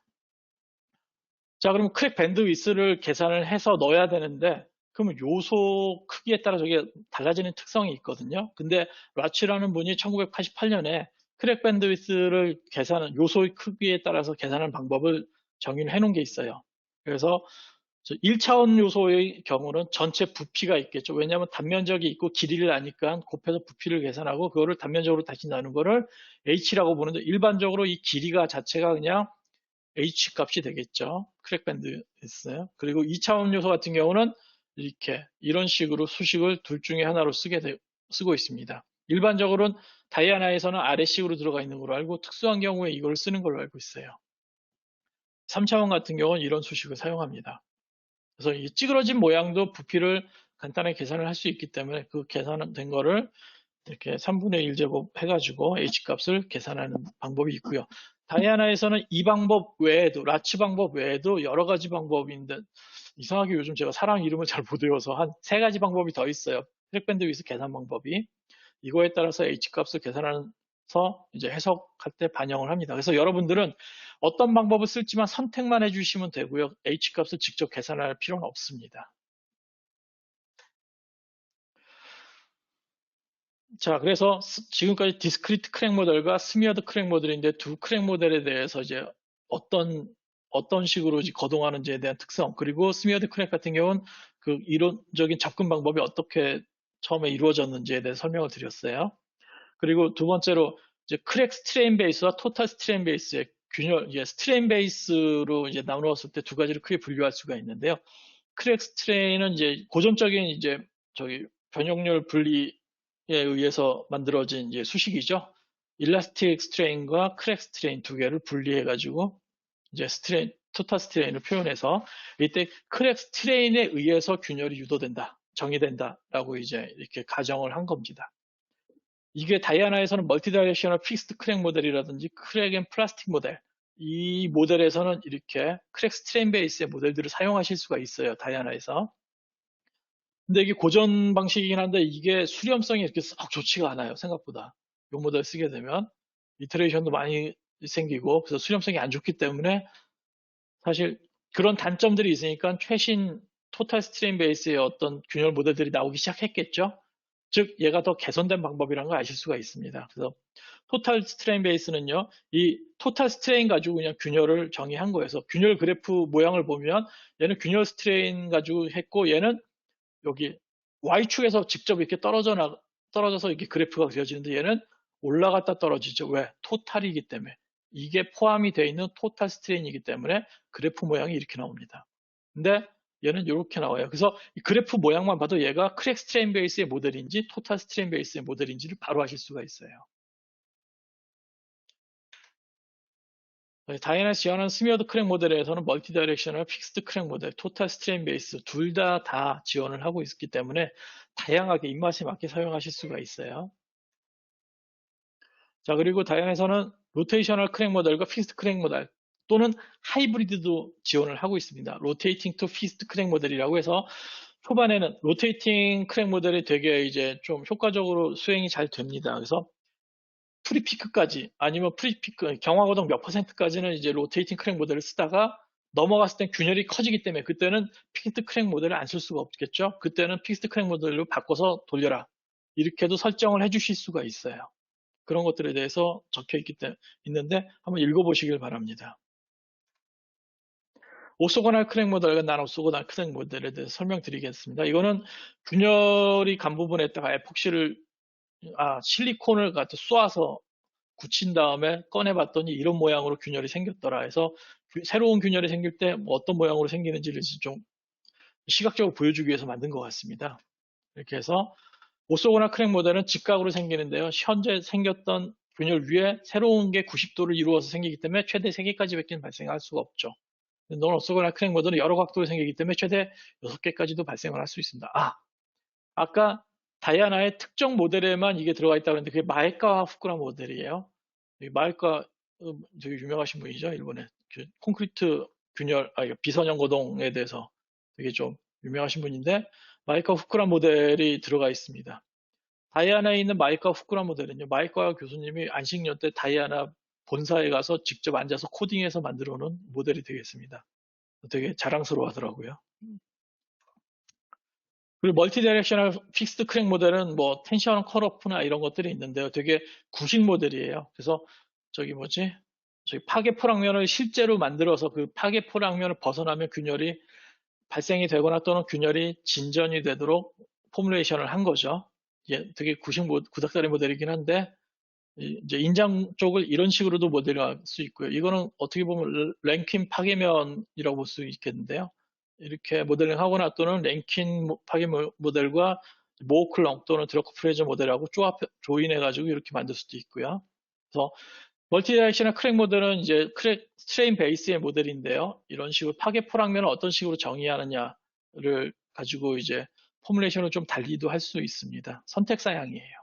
자, 그럼 크랙 밴드위스를 계산을 해서 넣어야 되는데 그러면 요소 크기에 따라 저게 달라지는 특성이 있거든요. 근데 라치라는 분이 1988년에 크랙 밴드위스를 요소의 크기에 따라서 계산하는 방법을 정의를 해놓은 게 있어요. 그래서 1차원 요소의 경우는 전체 부피가 있겠죠. 왜냐하면 단면적이 있고 길이를 아니까 곱해서 부피를 계산하고 그거를 단면적으로 다시 나눈 거를 h라고 보는데 일반적으로 이 길이가 자체가 그냥 h 값이 되겠죠. 크랙 밴드 있어요. 그리고 2차원 요소 같은 경우는 이렇게 이런 식으로 수식을 둘 중에 하나로 쓰고 있습니다. 일반적으로는 다이아나에서는 아래식으로 들어가 있는 걸로 알고 특수한 경우에 이걸 쓰는 걸로 알고 있어요. 3차원 같은 경우는 이런 수식을 사용합니다. 그래서 이 찌그러진 모양도 부피를 간단하게 계산을 할 수 있기 때문에 그 계산된 거를 이렇게 3분의 1 제곱 해가지고 h값을 계산하는 방법이 있고요. 다이아나에서는 이 방법 외에도 라치 방법 외에도 여러 가지 방법인데 이상하게 요즘 제가 사람 이름을 잘 못 외워서 한 3가지 방법이 더 있어요. 트랙밴드 위스 계산 방법이 이거에 따라서 h값을 계산해서 이제 해석할 때 반영을 합니다. 그래서 여러분들은 어떤 방법을 쓸지만 선택만 해주시면 되고요. h값을 직접 계산할 필요는 없습니다. 자, 그래서 지금까지 디스크리트 크랙 모델과 스미어드 크랙 모델인데 두 크랙 모델에 대해서 이제 어떤 식으로 거동하는지에 대한 특성, 그리고 스미어드 크랙 같은 경우는 그 이론적인 접근 방법이 어떻게 처음에 이루어졌는지에 대해 설명을 드렸어요. 그리고 두 번째로 이제 크랙 스트레인 베이스와 토탈 스트레인 베이스의 균열, 이제 스트레인 베이스로 이제 나누었을 때 두 가지를 크게 분류할 수가 있는데요. 크랙 스트레인은 이제 고전적인 이제 변형률 분리에 의해서 만들어진 이제 수식이죠. 일라스틱 스트레인과 크랙 스트레인 두 개를 분리해가지고 이제 토탈 스트레인을 표현해서 이때 크랙 스트레인에 의해서 균열이 유도된다, 정의된다라고 이제 이렇게 가정을 한 겁니다. 이게 다이아나에서는 멀티 다이렉셔널 픽스드 크랙 모델이라든지 크랙 앤 플라스틱 모델, 이 모델에서는 이렇게 크랙 스트레인 베이스의 모델들을 사용하실 수가 있어요. 다이아나에서. 근데 이게 고전 방식이긴 한데 이게 수렴성이 이렇게 썩 좋지가 않아요. 생각보다. 이 모델 쓰게 되면 이터레이션도 많이 생기고 그래서 수렴성이 안 좋기 때문에 사실 그런 단점들이 있으니까 최신 토탈 스트레인 베이스의 어떤 균열 모델들이 나오기 시작했겠죠. 즉 얘가 더 개선된 방법이라는 걸 아실 수가 있습니다. 그래서 토탈 스트레인 베이스는요, 이 토탈 스트레인 가지고 그냥 균열을 정의한 거여서 균열 그래프 모양을 보면 얘는 균열 스트레인 가지고 했고 얘는 여기 Y축에서 직접 이렇게 떨어져서 이렇게 그래프가 그려지는데 얘는 올라갔다 떨어지죠. 왜? 토탈이기 때문에. 이게 포함이 되어 있는 토탈 스트레인이기 때문에 그래프 모양이 이렇게 나옵니다. 근데 얘는 이렇게 나와요. 그래서 이 그래프 모양만 봐도 얘가 크랙 스트레인 베이스의 모델인지 토탈 스트레인 베이스의 모델인지를 바로 아실 수가 있어요. 다이애나 지원하는 스미어드 크랙 모델에서는 멀티 다이렉셔널 픽스드 크랙 모델, 토탈 스트레인 베이스 둘 다 지원을 하고 있기 때문에 다양하게 입맛에 맞게 사용하실 수가 있어요. 자, 그리고 다이애나에서는 로테이셔널 크랙 모델과 픽스드 크랙 모델 또는 하이브리드도 지원을 하고 있습니다. 로테이팅 투 픽스드 크랙 모델이라고 해서 초반에는 로테이팅 크랙 모델이 되게 이제 좀 효과적으로 수행이 잘 됩니다. 그래서 프리피크까지 아니면 프리피크 경화고동 몇 %까지는 이제 로테이팅 크랙 모델을 쓰다가 넘어갔을 땐 균열이 커지기 때문에 그때는 픽스드 크랙 모델을 안 쓸 수가 없겠죠. 그때는 픽스드 크랙 모델로 바꿔서 돌려라. 이렇게도 설정을 해주실 수가 있어요. 그런 것들에 대해서 적혀 있는데 한번 읽어보시길 바랍니다. 오소고날 크랙 모델과 난오소고날 크랙 모델에 대해서 설명드리겠습니다. 이거는 균열이 간 부분에다가 실리콘을 갖다 쏘아서 굳힌 다음에 꺼내봤더니 이런 모양으로 균열이 생겼더라 해서 새로운 균열이 생길 때 뭐 어떤 모양으로 생기는지를 좀 시각적으로 보여주기 위해서 만든 것 같습니다. 이렇게 해서 오소고나 크랙 모델은 직각으로 생기는데요. 현재 생겼던 균열 위에 새로운 게 90도를 이루어서 생기기 때문에 최대 3개까지밖에 발생할 수가 없죠. 논오소고나 크랙 모델은 여러 각도로 생기기 때문에 최대 6개까지도 발생을 할 수 있습니다. 아까 다이아나의 특정 모델에만 이게 들어가 있다고 했는데 그게 마에카 후쿠라 모델이에요. 마에카 되게 유명하신 분이죠. 일본에 콘크리트 균열, 비선형 고동에 대해서 되게 좀 유명하신 분인데 마에카 후쿠라 모델이 들어가 있습니다. 다이아나에 있는 마에카 후쿠라 모델은요. 마에카 교수님이 안식년 때 다이아나 본사에 가서 직접 앉아서 코딩해서 만들어 놓은 모델이 되겠습니다. 되게 자랑스러워 하더라고요. 그리고 멀티 다이렉셔널 픽스드 크랙 모델은 뭐 텐션 컷오프나 이런 것들이 있는데요. 되게 구식 모델이에요. 그래서 저기 파괴 포랑면을 실제로 만들어서 그 파괴 포랑면을 벗어나면 균열이 발생이 되거나 또는 균열이 진전이 되도록 포뮬레이션을 한 거죠. 이게 되게 구닥다리 모델이긴 한데 이제 인장 쪽을 이런 식으로도 모델할 수 있고요. 이거는 어떻게 보면 랭킨 파괴면이라고 볼 수 있겠는데요. 이렇게 모델링하고 나서는 랭킨 파괴 모델과 모어클렁 또는 드러커 프레저 모델하고 조인해가지고 이렇게 만들 수도 있고요. 그래서 멀티다이렉셔널 크랙 모델은 이제 크랙 스트레인 베이스의 모델인데요. 이런 식으로 파괴 포랑면을 어떤 식으로 정의하느냐를 가지고 이제 포뮬레이션을 좀 달리도 할 수 있습니다. 선택 사양이에요.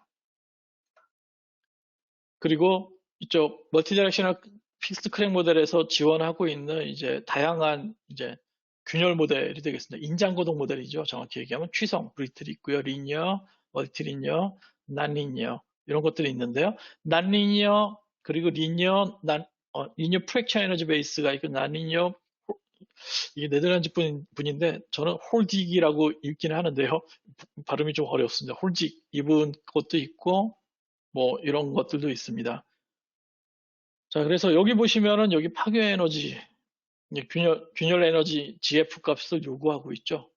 그리고 이쪽 멀티다이렉셔널 픽스드 크랙 모델에서 지원하고 있는 이제 다양한 이제 균열 모델이 되겠습니다. 인장고동 모델이죠. 정확히 얘기하면 취성, 브리틀이 있고요. 리니어, 멀티리니어, 난리니어 이런 것들이 있는데요. 난리니어 그리고 리니어, 리니어 프랙처 에너지 베이스가 있고 난리니어 이게 네덜란드 분인데 저는 홀딕이라고 읽기는 하는데요. 발음이 좀 어렵습니다. 홀딕 이분 것도 있고 뭐 이런 것들도 있습니다. 자, 그래서 여기 보시면은 여기 파괴 에너지, 균열 에너지 GF 값을 요구하고 있죠.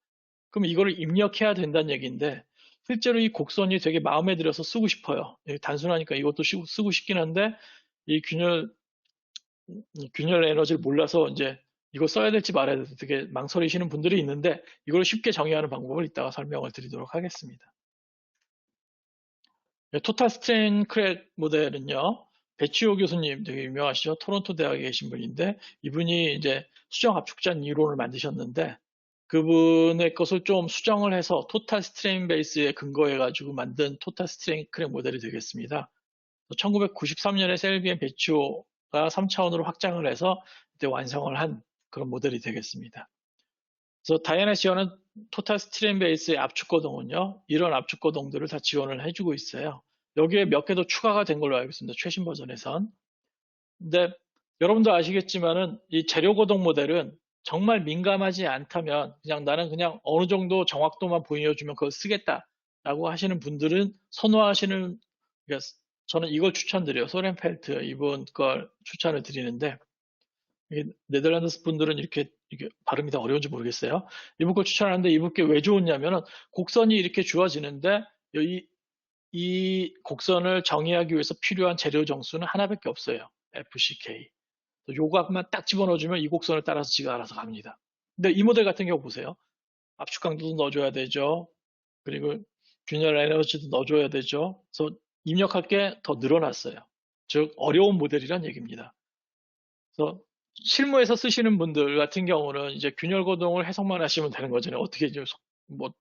그럼 이거를 입력해야 된다는 얘기인데 실제로 이 곡선이 되게 마음에 들어서 쓰고 싶어요. 단순하니까 이것도 쓰고 싶긴 한데 이 균열 에너지를 몰라서 이제 이거 써야 될지 말아야 될지 되게 망설이시는 분들이 있는데 이걸 쉽게 정의하는 방법을 이따가 설명을 드리도록 하겠습니다. 토탈 스트레인 크랙 모델은요. 배치호 교수님 되게 유명하시죠. 토론토 대학에 계신 분인데 이분이 이제 수정 압축잔 이론을 만드셨는데 그분의 것을 좀 수정을 해서 토탈 스트레인 베이스에 근거해 가지고 만든 토탈 스트레인 크랙 모델이 되겠습니다. 1993년에 셀비엔 배치호가 3차원으로 확장을 해서 이때 완성을 한 그런 모델이 되겠습니다. 그래서 다이애나 지원은 토탈 스트레인 베이스의 압축 거동은요. 이런 압축 거동들을 다 지원을 해주고 있어요. 여기에 몇 개 더 추가가 된 걸로 알고 있습니다. 최신 버전에선. 근데 여러분도 아시겠지만은 이 재료 거동 모델은 정말 민감하지 않다면 그냥 나는 그냥 어느 정도 정확도만 보여주면 그걸 쓰겠다라고 하시는 분들은 선호하시는 그러니까 저는 이걸 추천드려요. 소렌펠트 이분 걸 추천을 드리는데 네덜란드 분들은 이게 발음이 다 어려운지 모르겠어요. 이분 걸 추천하는데 이분께 왜 좋으냐면은 곡선이 이렇게 주어지는데 이 곡선을 정의하기 위해서 필요한 재료 정수는 하나밖에 없어요. FCK. 요각만 딱 집어넣어주면 이 곡선을 따라서 지가 알아서 갑니다. 근데 이 모델 같은 경우 보세요. 압축 강도도 넣어줘야 되죠. 그리고 균열 에너지도 넣어줘야 되죠. 그래서 입력할 게 더 늘어났어요. 즉 어려운 모델이란 얘기입니다. 그래서 실무에서 쓰시는 분들 같은 경우는 이제 균열 거동을 해석만 하시면 되는 거잖아요. 어떻게 이제 뭐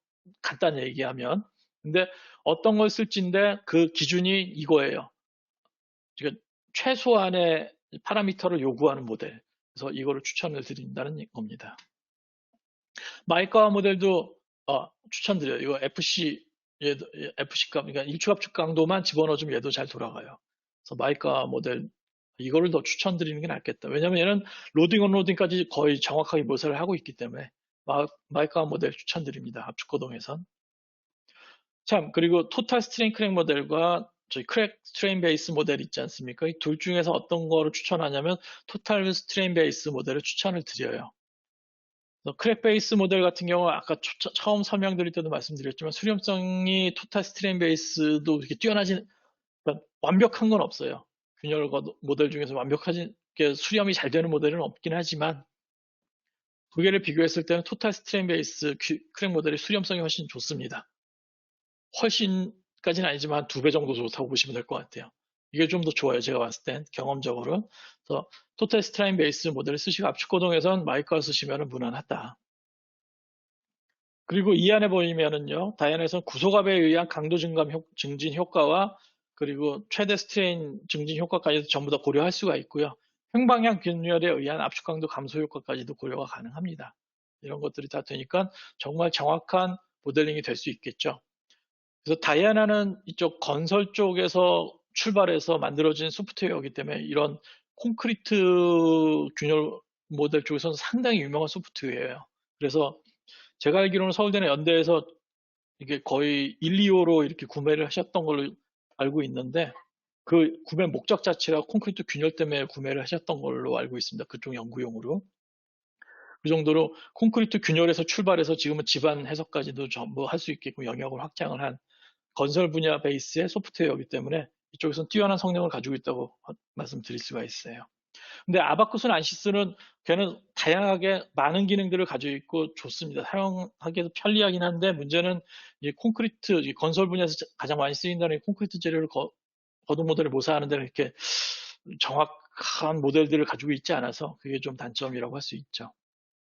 간단히 얘기하면. 근데 어떤 걸 쓸지인데 그 기준이 이거예요. 그러니까 최소한의 파라미터를 요구하는 모델. 그래서 이거를 추천을 드린다는 겁니다. 마이카 모델도 추천드려요. 이거 FC 값, 그러니까 일축압축 강도만 집어넣어주면 얘도 잘 돌아가요. 그래서 마이카 모델 이거를 더 추천드리는 게 낫겠다. 왜냐면 얘는 로딩 언로딩까지 거의 정확하게 묘사를 하고 있기 때문에 마이카 모델 추천드립니다. 압축 거동에선. 참 그리고 토탈 스트레인 크랙 모델과 저희 크랙 스트레인 베이스 모델 있지 않습니까? 이 둘 중에서 어떤 거를 추천하냐면 토탈 스트레인 베이스 모델을 추천을 드려요. 크랙 베이스 모델 같은 경우 아까 처음 설명드릴 때도 말씀드렸지만 수렴성이 토탈 스트레인 베이스도 이렇게 뛰어나진 그러니까 완벽한 건 없어요. 균열 모델 중에서 완벽하게 수렴이 잘 되는 모델은 없긴 하지만 두 개를 비교했을 때는 토탈 스트레인 베이스 크랙 모델의 수렴성이 훨씬 좋습니다. 훨씬까지는 아니지만 2배 정도 좋다고 보시면 될 것 같아요. 이게 좀 더 좋아요. 제가 봤을 땐 경험적으로. 그래서 토탈 스트레인 베이스 모델을 쓰시고 압축 고동에선 마이크를 쓰시면 무난하다. 그리고 이 안에 보이면은요, 다이애나에서는 구소갑에 의한 강도 증진 효과와 그리고 최대 스트레인 증진 효과까지도 전부 다 고려할 수가 있고요. 횡방향 균열에 의한 압축 강도 감소 효과까지도 고려가 가능합니다. 이런 것들이 다 되니까 정말 정확한 모델링이 될 수 있겠죠. 그래서 다이애나는 이쪽 건설 쪽에서 출발해서 만들어진 소프트웨어이기 때문에 이런 콘크리트 균열 모델 쪽에서는 상당히 유명한 소프트웨어예요. 그래서 제가 알기로는 서울대나 연대에서 이게 거의 1, 2호로 이렇게 구매를 하셨던 걸로 알고 있는데 그 구매 목적 자체가 콘크리트 균열 때문에 구매를 하셨던 걸로 알고 있습니다. 그쪽 연구용으로. 그 정도로 콘크리트 균열에서 출발해서 지금은 집안 해석까지도 전부 할 수 있게끔 영역을 확장을 한 건설 분야 베이스의 소프트웨어이기 때문에 이쪽에서는 뛰어난 성능을 가지고 있다고 말씀드릴 수가 있어요. 근데 아바쿠스 안시스는 걔는 다양하게 많은 기능들을 가지고 있고 좋습니다. 사용하기도 편리하긴 한데 문제는 이 콘크리트 건설 분야에서 가장 많이 쓰인다는 콘크리트 재료를 거동 모델을 모사하는 데는 이렇게 정확한 모델들을 가지고 있지 않아서 그게 좀 단점이라고 할 수 있죠.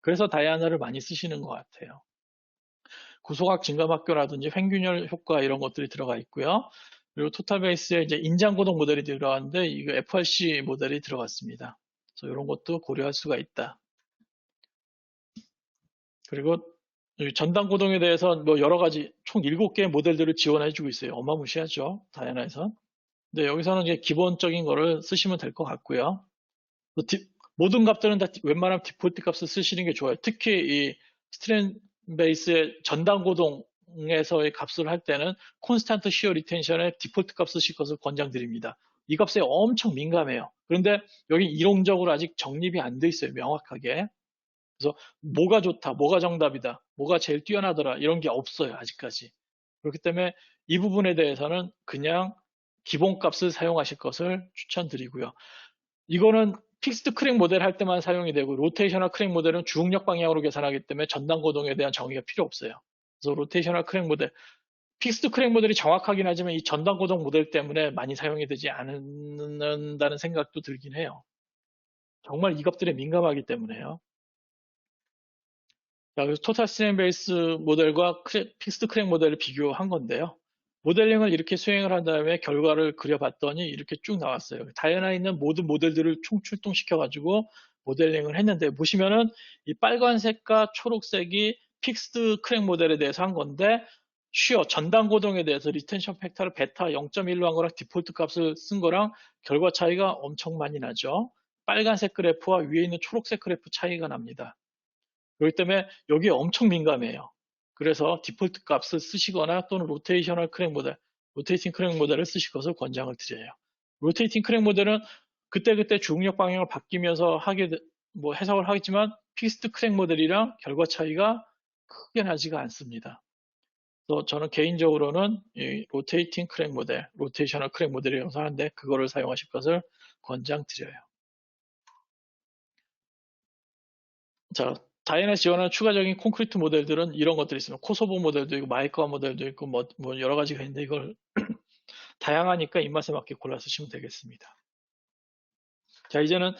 그래서 다이아나를 많이 쓰시는 것 같아요. 구소각 증감학교라든지 횡균열 효과 이런 것들이 들어가 있고요. 그리고 토탈베이스에 이제 인장고동 모델이 들어갔는데 이거 FRC 모델이 들어갔습니다. 그래서 이런 것도 고려할 수가 있다. 그리고 전단고동에 대해서 뭐 여러 가지 총 7개의 모델들을 지원해주고 있어요. 어마무시하죠. 다이아나에서. 근데 여기서는 이제 기본적인 거를 쓰시면 될 것 같고요. 모든 값들은 다 웬만하면 디폴트 값을 쓰시는 게 좋아요. 특히 이 스트랜 베이스의 전단고동에서의 값을 할 때는 콘스탄트 시어 리텐션의 디폴트 값을 쓰실 것을 권장드립니다. 이 값에 엄청 민감해요. 그런데 여기 이론적으로 아직 정립이 안 돼 있어요. 명확하게. 그래서 뭐가 좋다, 뭐가 정답이다, 뭐가 제일 뛰어나더라 이런 게 없어요. 아직까지. 그렇기 때문에 이 부분에 대해서는 그냥 기본값을 사용하실 것을 추천드리고요. 이거는 픽스드 크랙 모델 할 때만 사용이 되고 로테이셔널 크랙 모델은 주응력 방향으로 계산하기 때문에 전단 고동에 대한 정의가 필요 없어요. 그래서 로테이셔널 크랙 모델, 픽스드 크랙 모델이 정확하긴 하지만 이 전단 고동 모델 때문에 많이 사용이 되지 않는다는 생각도 들긴 해요. 정말 이 값들에 민감하기 때문에요. 자, 그래서 토탈 스트레인 베이스 모델과 픽스드 크랙 모델을 비교한 건데요. 모델링을 이렇게 수행을 한 다음에 결과를 그려봤더니 이렇게 쭉 나왔어요. 다이아나에 있는 모든 모델들을 총출동시켜가지고 모델링을 했는데 보시면은 이 빨간색과 초록색이 픽스드 크랙 모델에 대해서 한 건데 쉬어 전단 고동에 대해서 리텐션 팩터를 베타 0.1로 한 거랑 디폴트 값을 쓴 거랑 결과 차이가 엄청 많이 나죠. 빨간색 그래프와 위에 있는 초록색 그래프 차이가 납니다. 그렇기 때문에 여기에 엄청 민감해요. 그래서 디폴트 값을 쓰시거나 또는 로테이셔널 크랙 모델, 로테이팅 크랙 모델을 쓰실 것을 권장을 드려요. 로테이팅 크랙 모델은 그때그때 중력 방향을 바뀌면서 뭐 해석을 하겠지만 픽스드 크랙 모델이랑 결과 차이가 크게 나지가 않습니다. 그래서 저는 개인적으로는 이 로테이팅 크랙 모델, 로테이셔널 크랙 모델이라고 하는데 그거를 사용하실 것을 권장드려요. 자, 다이애나 지원하는 추가적인 콘크리트 모델들은 이런 것들이 있습니다. 코소보 모델도 있고 마이카 모델도 있고 뭐 여러 가지가 있는데 이걸 다양하니까 입맛에 맞게 골라 쓰시면 되겠습니다. 자, 이제는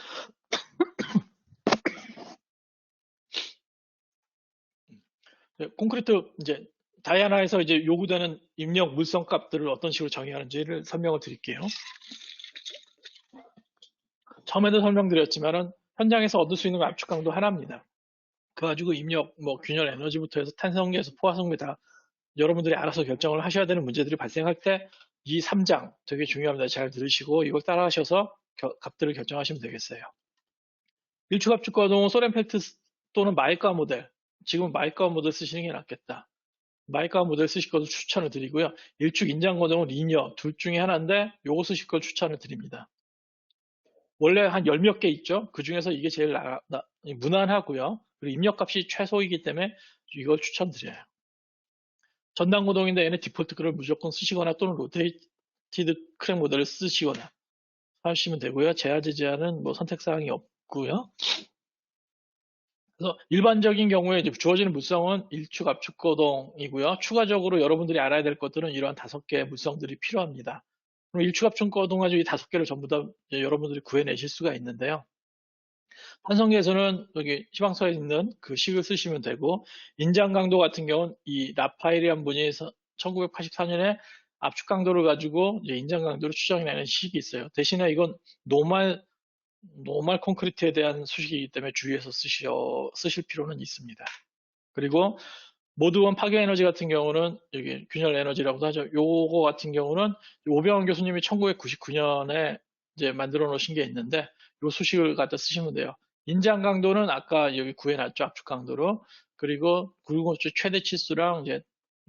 콘크리트 이제 다이애나에서 이제 요구되는 입력 물성 값들을 어떤 식으로 정의하는지를 설명을 드릴게요. 처음에도 설명드렸지만은 현장에서 얻을 수 있는 압축 강도 하나입니다. 그 가지고 입력, 뭐 균열 에너지부터 해서 탄성계에서 포화성계 다 여러분들이 알아서 결정을 하셔야 되는 문제들이 발생할 때 이 3장 되게 중요합니다. 잘 들으시고 이걸 따라 하셔서 값들을 결정하시면 되겠어요. 일축압축과동 소렌펠트 또는 마이카 모델, 지금 마이카 모델 쓰시는 게 낫겠다. 마이카 모델 쓰실 것을 추천을 드리고요. 일축 인장과동은 리니어 둘 중에 하나인데 요거 쓰실 걸 추천을 드립니다. 원래 한 열 몇 개 있죠. 그 중에서 이게 제일 무난하고요. 그리고 입력값이 최소이기 때문에 이걸 추천드려요. 전단고동인데 얘는 디폴트를 무조건 쓰시거나 또는 로테이티드 크랙 모델을 쓰시거나 하시면 되고요. 제한제한은 뭐 선택사항이 없고요. 그래서 일반적인 경우에 이제 주어지는 물성은 일축 압축 거동이고요. 추가적으로 여러분들이 알아야 될 것들은 이러한 5개의 물성들이 필요합니다. 그럼 일축 압축 거동 가지고 이 5개를 전부 다 여러분들이 구해내실 수가 있는데요. 탄성계에서는 여기 희망서에 있는 그 식을 쓰시면 되고 인장 강도 같은 경우는 이 라파엘이란 분이 1984년에 압축 강도를 가지고 이제 인장 강도를 추정해내는 식이 있어요. 대신에 이건 노멀 콘크리트에 대한 수식이기 때문에 주의해서 쓰실 필요는 있습니다. 그리고 모드원 파괴 에너지 같은 경우는 여기 균열 에너지라고도 하죠. 요거 같은 경우는 오병헌 교수님이 1999년에 이제 만들어 놓으신 게 있는데 요 수식을 갖다 쓰시면 돼요. 인장 강도는 아까 여기 구해놨죠. 압축 강도로. 그리고 굴곡수 최대 치수랑 이제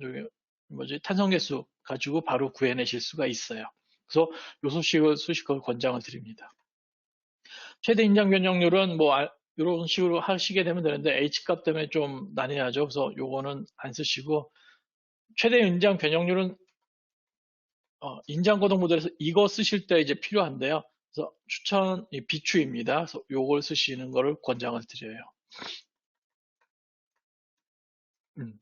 여기 탄성계수 가지고 바로 구해내실 수가 있어요. 그래서 요 수식을 권장을 드립니다. 최대 인장 변형률은 뭐 이런 식으로 하시게 되면 되는데 H값 때문에 좀 난해하죠. 그래서 요거는 안 쓰시고 최대 연장 변형률은 인장 거동 모델에서 이거 쓰실 때 이제 필요한데요. 그래서 추천이 비추입니다. 그래서 요걸 쓰시는 거를 권장을 드려요. 음.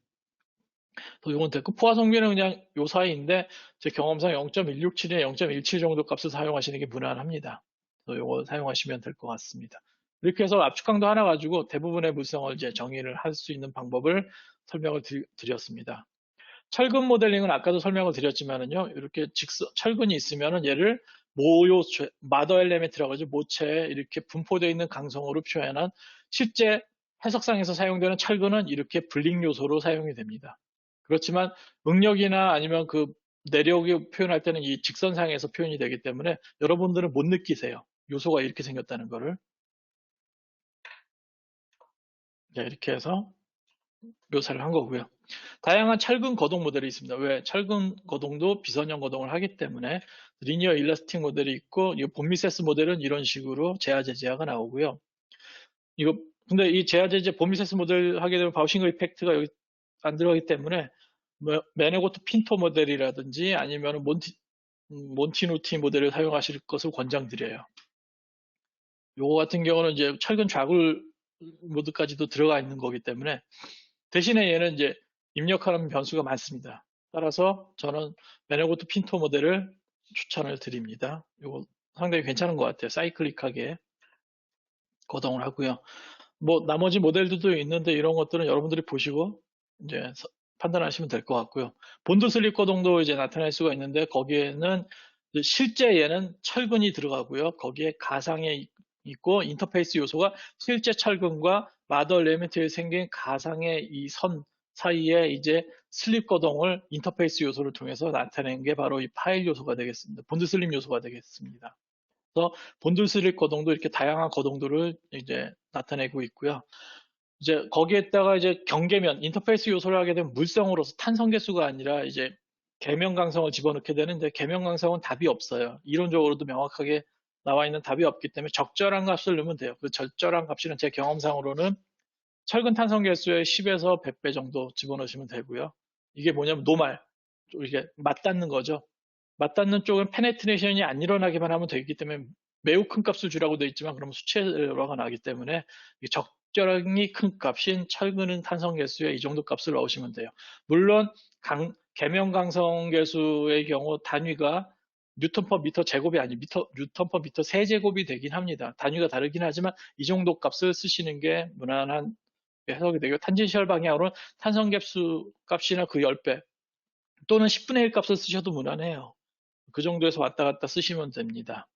요건 됐고 포화 성비는 그냥 요 사이인데 제 경험상 0.167에 0.17 정도 값을 사용하시는 게 무난합니다. 그래서 요거 사용하시면 될 것 같습니다. 이렇게 해서 압축강도 하나 가지고 대부분의 물성을 이제 정의를 할 수 있는 방법을 설명을 드렸습니다. 철근 모델링은 아까도 설명을 드렸지만은요, 이렇게 철근이 있으면은 얘를 마더 엘레멘트라고 하죠. 모체에 이렇게 분포되어 있는 강성으로 표현한 실제 해석상에서 사용되는 철근은 이렇게 불릭 요소로 사용이 됩니다. 그렇지만 응력이나 아니면 그 내력이 표현할 때는 이 직선상에서 표현이 되기 때문에 여러분들은 못 느끼세요. 요소가 이렇게 생겼다는 거를. 이렇게 해서 묘사를 한 거고요. 다양한 철근 거동 모델이 있습니다. 왜? 철근 거동도 비선형 거동을 하기 때문에 리니어 일라스틱 모델이 있고 이 본미세스 모델은 이런 식으로 제어제재가 나오고요. 이거 근데 이 제어제재 본미세스 모델 하게 되면 바우싱거 이펙트가 여기 안 들어가기 때문에 뭐 메네고트 핀토 모델이라든지 아니면 몬티누티 모델을 사용하실 것을 권장드려요. 요거 같은 경우는 이제 철근 좌굴 모드까지도 들어가 있는 거기 때문에 대신에 얘는 이제 입력하는 변수가 많습니다. 따라서 저는 메네고트 핀토 모델을 추천을 드립니다. 이거 상당히 괜찮은 것 같아요. 사이클릭하게 거동을 하고요. 뭐 나머지 모델들도 있는데 이런 것들은 여러분들이 보시고 이제 판단하시면 될 것 같고요. 본드 슬립 거동도 이제 나타낼 수가 있는데 거기에는 실제 얘는 철근이 들어가고요. 거기에 가상에 있고 인터페이스 요소가 실제 철근과 마더 엘리멘트에 생긴 가상의 이 선 사이에 이제 슬립 거동을 인터페이스 요소를 통해서 나타낸 게 바로 이 파일 요소가 되겠습니다. 본드 슬립 요소가 되겠습니다. 그래서 본드 슬립 거동도 이렇게 다양한 거동들을 이제 나타내고 있고요. 이제 거기에다가 이제 경계면 인터페이스 요소를 하게 되면 물성으로서 탄성 계수가 아니라 이제 계면 강성을 집어넣게 되는데 계면 강성은 답이 없어요. 이론적으로도 명확하게 나와 있는 답이 없기 때문에 적절한 값을 넣으면 돼요. 그 적절한 값이는 제 경험상으로는 철근 탄성 계수의 10에서 100배 정도 집어넣으시면 되고요. 이게 뭐냐면 노말, 이게 맞닿는 거죠. 맞닿는 쪽은 페네트레이션이 안 일어나기만 하면 되기 때문에 매우 큰 값을 주라고 되어 있지만 그러면 수치에러가 나기 때문에 적절히 큰 값인 철근 탄성 계수에 이 정도 값을 넣으시면 돼요. 물론 계면 강성 계수의 경우 단위가 뉴턴 퍼 미터 제곱이 아니 뉴턴 퍼 미터 세제곱이 되긴 합니다. 단위가 다르긴 하지만 이 정도 값을 쓰시는 게 무난한 해석이 되고 탄젠셜 방향으로는 탄성 계수 값이나 그 10배 또는 10분의 1 값을 쓰셔도 무난해요. 그 정도에서 왔다 갔다 쓰시면 됩니다.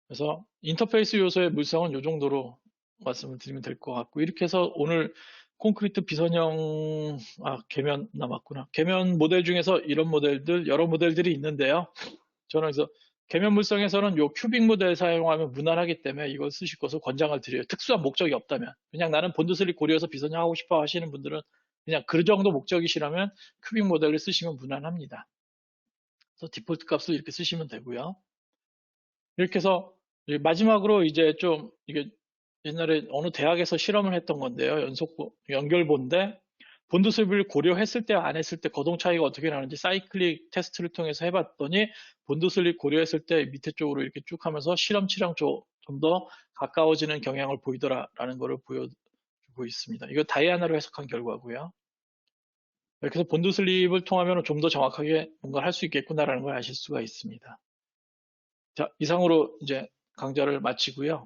그래서 인터페이스 요소의 물성은 이 정도로 말씀을 드리면 될 것 같고 이렇게 해서 오늘 콘크리트 비선형 계면 남았구나. 계면 모델 중에서 이런 모델들 여러 모델들이 있는데요. 저는 그래서 계면 물성에서는 요 큐빅 모델 사용하면 무난하기 때문에 이걸 쓰실 것을 권장을 드려요. 특수한 목적이 없다면 그냥 나는 본드 슬립 고려해서 비선형 하고 싶어 하시는 분들은 그냥 그 정도 목적이시라면 큐빅 모델을 쓰시면 무난합니다. 그래서 디폴트 값을 이렇게 쓰시면 되고요. 이렇게 해서 마지막으로 이제 좀 이게 옛날에 어느 대학에서 실험을 했던 건데요. 연결본데 본드 슬립을 고려했을 때 안 했을 때 거동 차이가 어떻게 나는지 사이클릭 테스트를 통해서 해봤더니 본드 슬립 고려했을 때 밑에 쪽으로 이렇게 쭉 하면서 실험치랑 좀 더 가까워지는 경향을 보이더라라는 것을 보여주고 있습니다. 이거 다이아나로 해석한 결과고요. 이렇게 해서 본드 슬립을 통하면 좀 더 정확하게 뭔가를 할 수 있겠구나라는 걸 아실 수가 있습니다. 자, 이상으로 이제 강좌를 마치고요.